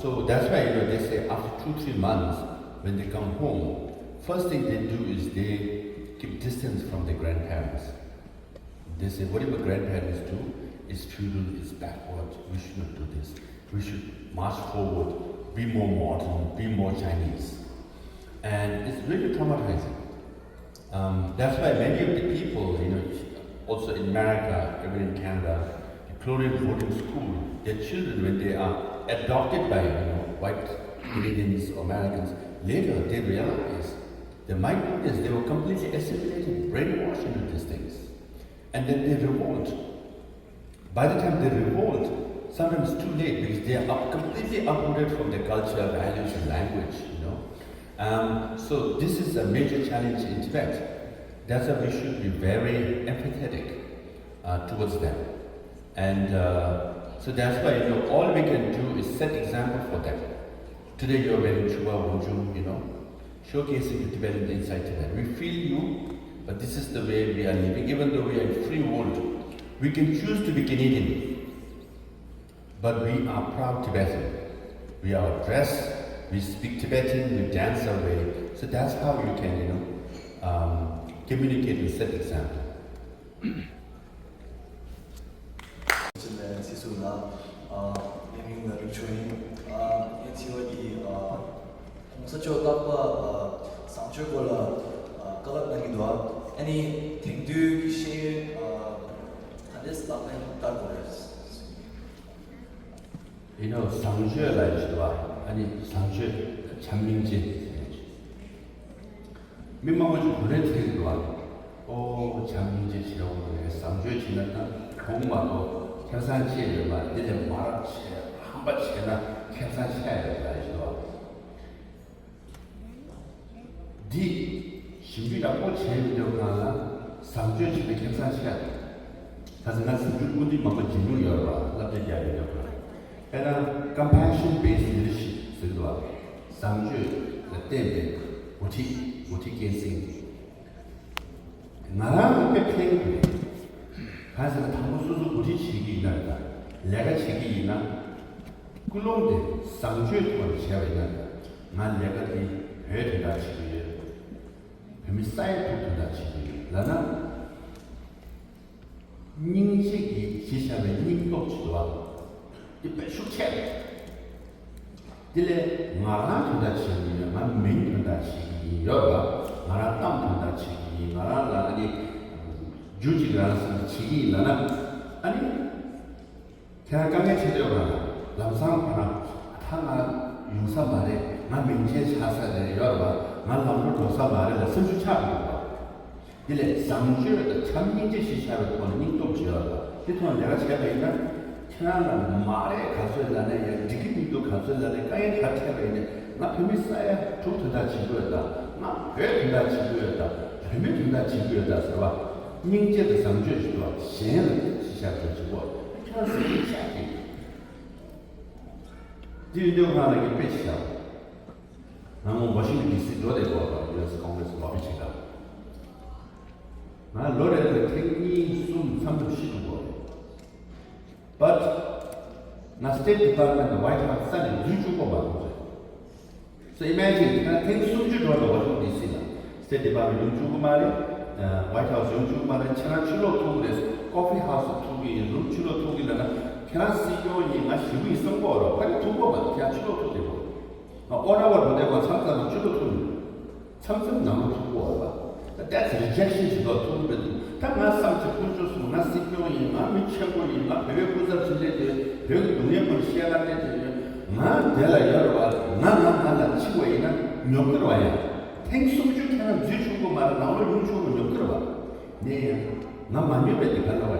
So that's why they say after 2-3 months, when they come home, first thing they do is they keep distance from their grandparents. They say whatever grandparents do is feudal, is backward. We should not do this. We should march forward, be more modern, be more Chinese. And it's really traumatizing. That's why many of the people, also in America, even in Canada, the colonial boarding school, their children, when they are adopted by white Canadians or Americans, later they realize they might do this, they were completely assimilated, brainwashed into these things. And then they revolt. By the time they revolt, sometimes it's too late because they are completely uprooted from their culture, values, and language. So this is a major challenge in Tibet. That's why we should be very empathetic towards them. And so that's why all we can do is set example for them. Today you're wearing Chuba Wonju, showcasing the Tibetan inside Tibet. We feel you, but this is the way we are living. Even though we are in free world, we can choose to be Canadian, but we are proud Tibetan. We are dressed, we speak Tibetan, we dance our way. So that's how you can, communicate and set example. Sisur, living the ritual. 지원이 공서초 떡과 상주고라 깔았나기도 any 댕두 시 한데스 라펜 따고레스 You know, 상주에 라이즈와 아니 상주 장민진 민망을 좀 보내드리기도 오 장민진이라고 해 상주에 지났다 공마도 계산치에 말 이제 말았지 한 번씩이나 계산치에 라이즈와 디 신비라고 제일 들어가나 상주에 집에 계산치에 가서 나 상주 군디 먹고 진료 열어봐 lapte 야리요 era compassion based leadership sirwa samju la tembe uti kensing 나랑 백행이 가서 당부 수수 우리 지기 있는다 내가 지기 있나 꿀롱데 상주에 돈 제가 있는다 난 내가 이 회대다 지기 뱀이 쌓여 붙다 지기 나는 닝식이 지샤의 닝독지도 이빨 숙체 딜레 마라 된다 지기 만 맹된다 지기 여봐 마라 땀 된다 지기 마라 아니 주지라는 지기 나나 아니 대학강에 제대로 가나 람상 하나 타나 용사 말에 만 맹제 차사에 여봐 만 남을 도사 말에 선주 차고 딜레 상주의 참민지 시샤를 보는 인도 지어봐 대통령 내가 제가 있나 천안은 말에 가서라네 디기도 가서라네 까에 같이가 있네 나 뱀이 쌓여 좋다 지구였다 나왜 된다 지구였다 뱀이 된다 지구였다 서봐 닝제의 상주에서도 신을 시작해주고 그래서 시작해 디디오 하나가 배치다 나무 머신이 비슷해도 되고 그래서 공부해서 로비치가 나 로레를 technique 숨 30도 but na State Department, the White House, suddenly you go back. So imagine, I think soon you don't know what you see. State Department, you White House, you China Chulo to coffee house to be, room Chulo to be, can I see you in a shiwi some water? What you go back, can Chulo to the now, all our whatever sometimes Chulo to something number to go. But that's rejection to go to the 나 상처 kun주수 나 시표이 나 미쳐고이 나 배배 부자 진대데 배우 동네권 시야한테 나 내가 여러와 나나나 치고이나 몇 와야 탱수주 캐나 주주고 말 나올 용주고 몇 들어와 네나 많이 배디 갈라와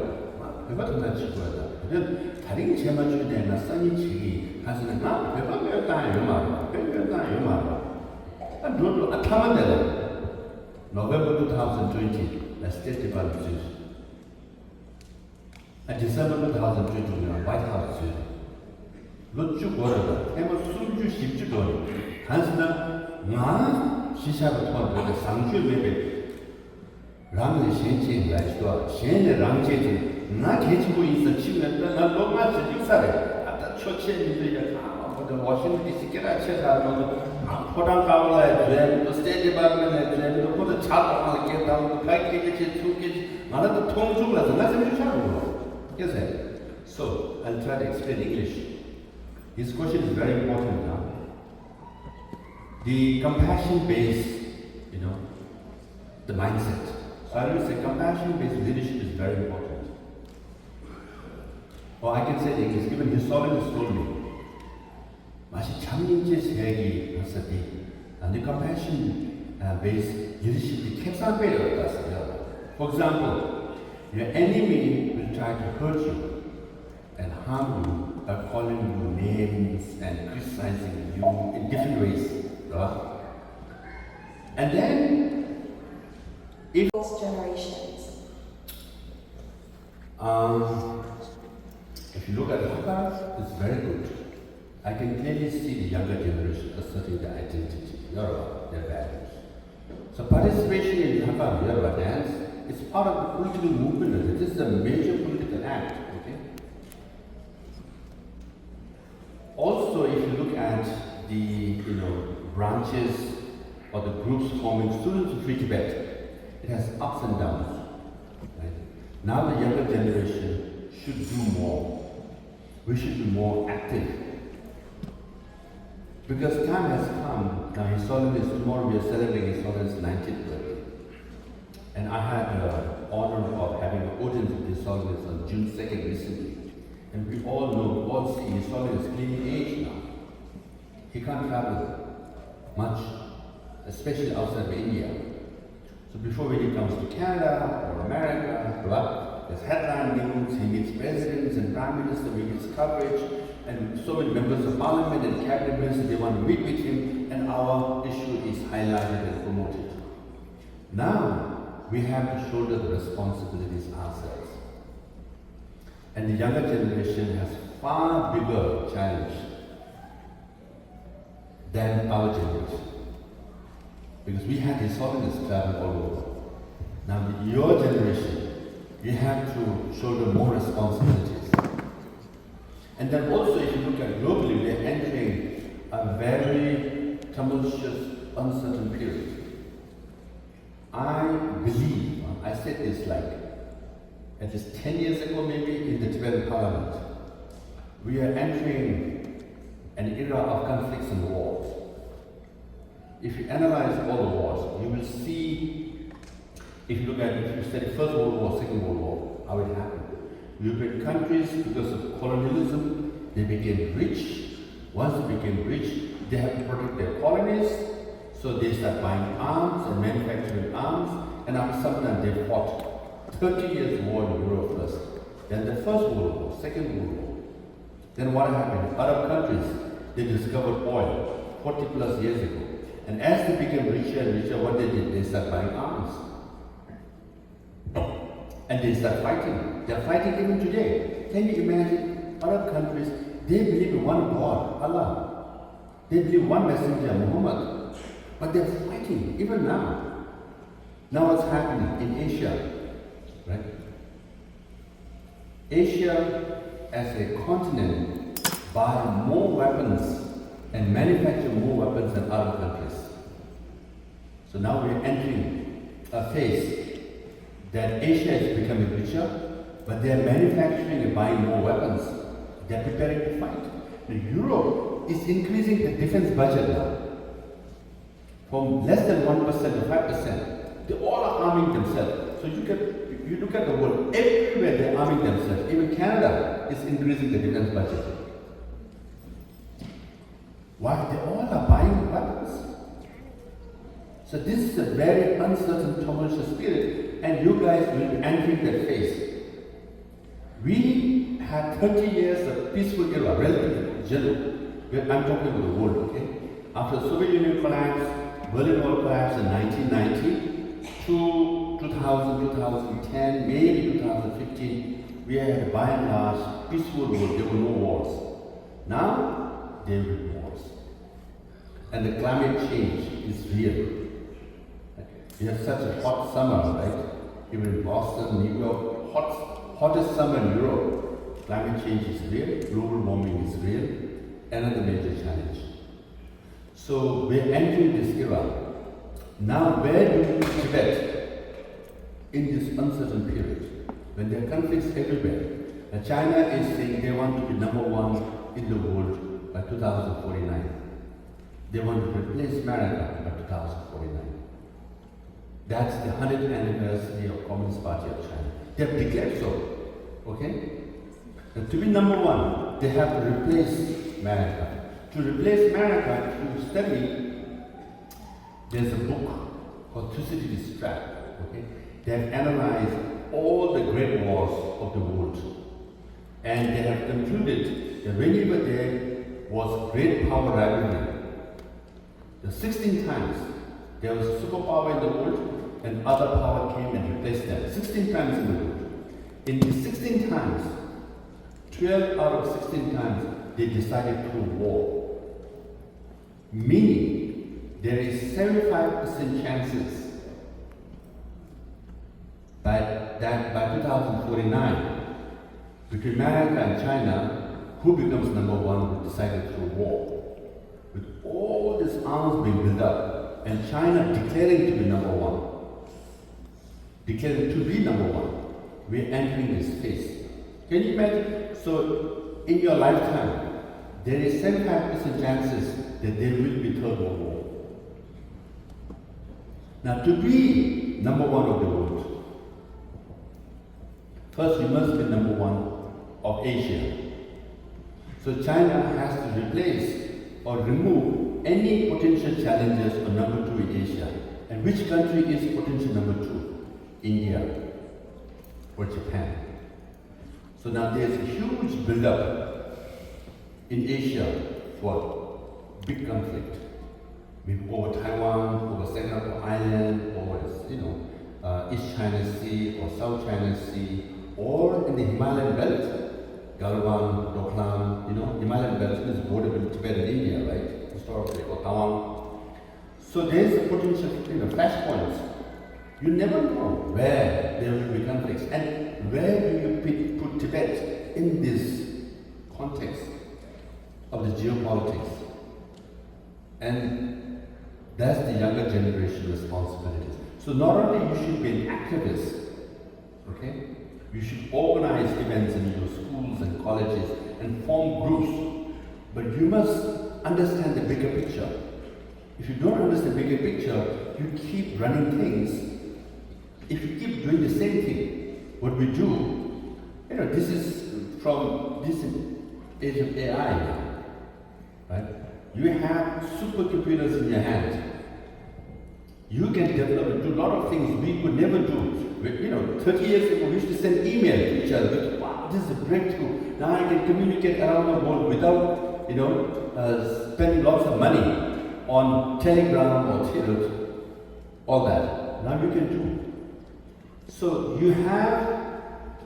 배가 더 치고야다 그래 다른 제만 주네 나 써니 치기 가서는 나 배가 몇다 요마 배가 요마 아 너도 아타만 되다 November 2020 the State Department December 2020 White House 롯주 거래다 해머 순주 10주 돈 한스나 나 시샤가 통한 상주 매매 랑의 신체 라이스도 신의 랑제지 나 개치고 있어 치면 나 로마 직사래 아따 초체님들이 워싱턴 DC 깨라 쳐서 포장 가올라에 주행도 스테이트 디파트먼트에 주행도 모두 자동으로 깨닫고 가이드지 투기지 나도 통중이라서 나 좀 주차고 yes so I'll try to explain English this question is very important now the compassion based the mindset so I will say compassion based leadership is very important or I can say in English even historians told me 마치 참민지 세기 했을 때 the compassion based leadership capsule 배웠어요. For example, your enemy will try to hurt you and harm you by calling you names and criticizing you in different ways, right? And then, if generations. If you look at Haka, it's very good. I can clearly see the younger generation asserting their identity, Yoruba, their values. So participation in Haka Yoruba dance is part of the political movement. This is a major political act. Okay. Also, if you look at the branches or the groups forming Students of Free Tibet, it has ups and downs. Right? Now the younger generation should do more. We should be more active. Because time has come, now His Holiness, tomorrow we are celebrating His Holiness 90th birthday. And I had the honor of having an audience with His Holiness on June 2nd recently. And we all know, we all see His Holiness cleaning age now. He can't travel much, especially outside of India. So before when he comes to Canada or America, there's headline news, he meets presidents and prime minister, he gets coverage, and so many members of parliament and cabinet ministers, they want to meet with him, and our issue is highlighted and promoted. Now, we have to shoulder the responsibilities ourselves. And the younger generation has far bigger challenge than our generation. Because we had His Holiness travel all over. Now, with your generation, you have to shoulder more responsibilities. And then also, if you look at globally, we are entering a very tumultuous, uncertain period. I believe, I said this like at least 10 years ago maybe in the Tibetan parliament, we are entering an era of conflicts and wars. If you analyze all the wars, you will see, if you study First World War, Second World War, how it happened. European countries, because of colonialism, they became rich. Once they became rich, they have to protect their colonies, so they start buying arms and manufacturing arms, and after some time they fought. 30 years war in Europe first. Then the First World War, Second World War. Then what happened? Arab countries, they discovered oil 40 plus years ago. And as they became richer and richer, what they did? They started buying arms. And they start fighting. They're fighting even today. Can you imagine? Arab countries, they believe in one God, Allah. They believe one messenger, Muhammad. But they're fighting, even now. Now what's happening in Asia? Right? Asia as a continent buy more weapons and manufacture more weapons than other countries. So now we're entering a phase that Asia is becoming richer, but they're manufacturing and buying more weapons. They're preparing to fight. Now, Europe is increasing the defense budget now from less than 1% to 5%. They all are arming themselves. So you look at the world, everywhere they're arming themselves. Even Canada is increasing the defense budget. Why? They all are buying weapons. So this is a very uncertain, tumultuous period, and you guys will be entering that phase. We had 30 years of peaceful era, relatively general. I'm talking about the world, okay? After the Soviet Union collapsed, Berlin Wall collapsed in 1990, to 2000, 2010, maybe 2015, we had by and large peaceful world. There were no wars. Now, there will be wars. And the climate change is real. We have such a hot summer, right? Even in Boston, New York, hottest summer in Europe. Climate change is real, global warming is real, another major challenge. So we're entering this era. Now where do we put Tibet in this uncertain period? When there are conflicts everywhere. Now China is saying they want to be number one in the world by 2049. They want to replace America by 2049. That's the 100th anniversary of Communist Party of China. They have declared so. Okay? And to be number one, they have to replace America. To replace America, if you study, there's a book called Thucydides' Trap. Okay? They have analyzed all the great wars of the world. And they have concluded that whenever there was great power rivalry, the 16 times there was a superpower in the world, and other power came and replaced them. 16 times in the world. In the 16 times, 12 out of 16 times, they decided to war. Meaning, there is 75% chances that by 2049, between America and China, who becomes number one will decide through war. With all these arms being built up, and China declaring to be number one, declaring to be number one, we're entering this phase. Can you imagine? So, in your lifetime, there is 75% chances that there will be third world war. Now, to be number one of the world, first you must be number one of Asia. So China has to replace or remove any potential challenges on number two in Asia. And which country is potential number two? India or Japan. So now there's a huge build-up in Asia for big conflict. Over Taiwan, over Singapore Island, over East China Sea or South China Sea, or in the Himalayan belt, Galwan, Doklam, Himalayan belt is border with Tibet and India, right? Historically, or Tawang. So there's a potential, flashpoints. You never know where there will be conflicts and where do you put Tibet in this context of the geopolitics. And that's the younger generation responsibilities. So not only you should be an activist, okay? You should organize events in your schools and colleges and form groups, but you must understand the bigger picture. If you don't understand the bigger picture, you keep running things. If you keep doing the same thing, what we do, this is from this age of AI now, right? You have supercomputers in your hand. You can develop and do a lot of things we could never do. 30 years ago, we used to send email to each other. Wow, this is a breakthrough. Now I can communicate around the world without, spending lots of money on Telegram or all that. Now you can do. So you have,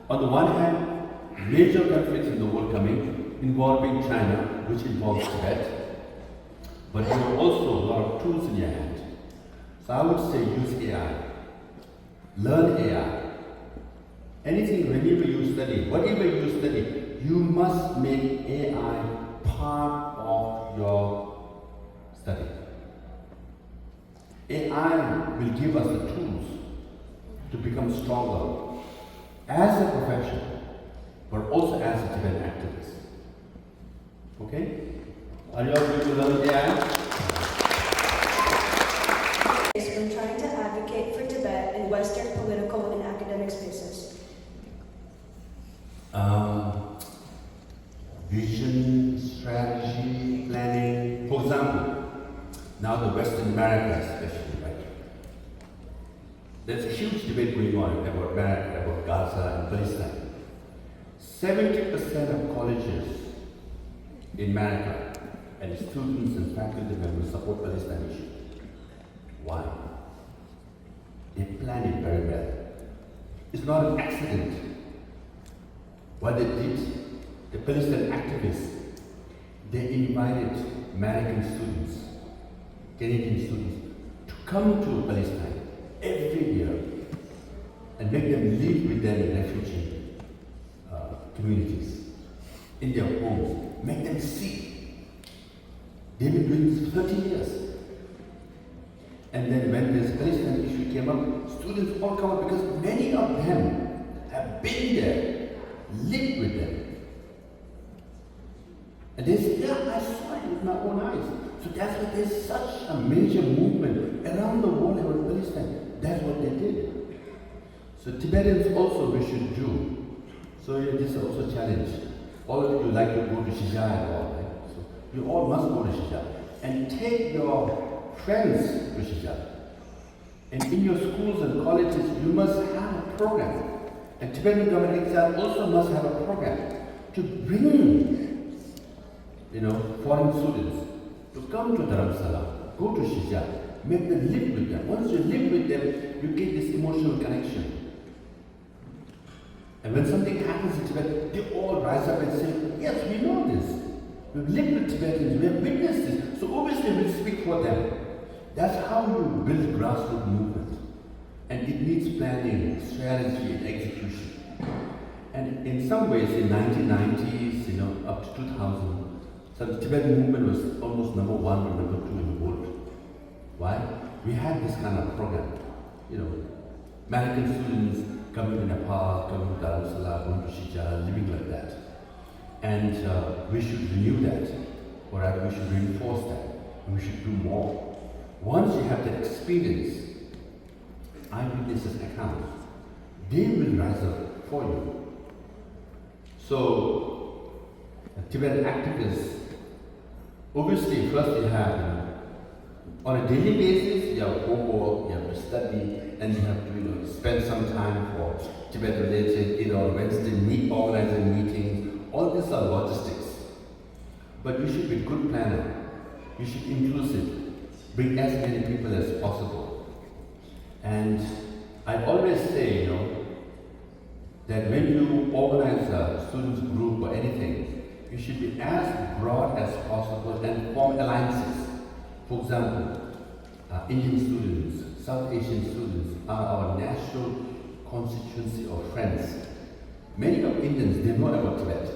on the one hand, major conflicts in the world coming, involving China, which involves Tibet. But you have also a lot of tools in your hand. So I would say use AI. Learn AI. Anything, whenever you study, whatever you study, you must make AI part of your study. AI will give us the tools to become stronger as a profession, but also as a Tibetan activist. Okay? Are you all going to learn AI? When trying to advocate for Tibet in Western political and academic spaces? Vision, strategy, planning. For example, now the Western America especially, right? There's a huge debate going on about America, about Gaza and Palestine. 70% of colleges in America and students and faculty members support Palestine issue. Why? They plan it very well. It's not an accident. What they did, the Palestinian activists, they invited American students, Canadian students, to come to Palestine every year and make them live with them in refugee communities, in their homes, make them see. They've been doing this for 30 years. And then when this Palestine issue came up, students all come up because many of them have been there, lived with them. And they say, yeah, I saw it with my own eyes. So that's why there's such a major movement around the world about Palestine. That's what they did. So Tibetans also we should do. So this is also a challenge. All of you like to go to Shija and all, right? So you all must go to Shija. And take your friends to Shija. And in your schools and colleges, you must have a program. And Tibetan government exam also must have a program to bring, foreign students to come to Dharamsala, go to Shija, make them live with them. Once you live with them, you get this emotional connection. And when something happens in Tibet, they all rise up and say, yes, we know this. We've lived with Tibetans, we have witnessed this. So obviously we'll speak for them. That's how you build grassroots movement. And it needs planning, strategy, and execution. And in some ways, in 1990s, up to 2000, so the Tibetan movement was almost number one or number two in the world. Why? We had this kind of program. American students coming to Nepal, coming to Dharamsala, going to Shija, living like that. And we should renew that. Alright, we should reinforce that. And we should do more. Once you have that experience, eyewitnesses accounts, they will rise up for you. So, Tibetan activists, obviously first you have, on a daily basis, you have homework, you have to study, and you have to spend some time for Tibet-related, Wednesday organizing meetings. All these are logistics. But you should be a good planner. You should inclusive. Bring as many people as possible. And I always say, that when you organize a students group or anything, you should be as broad as possible and form alliances. For example, Indian students, South Asian students are our national constituency of friends. Many of Indians, they know about Tibet,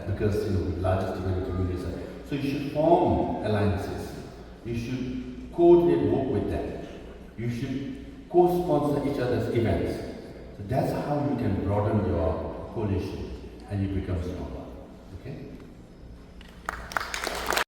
because the largest Tibetan communities are. So you should form alliances. You should coordinate work with them. You should co-sponsor each other's events. So that's how you can broaden your coalition and you become stronger. Okay?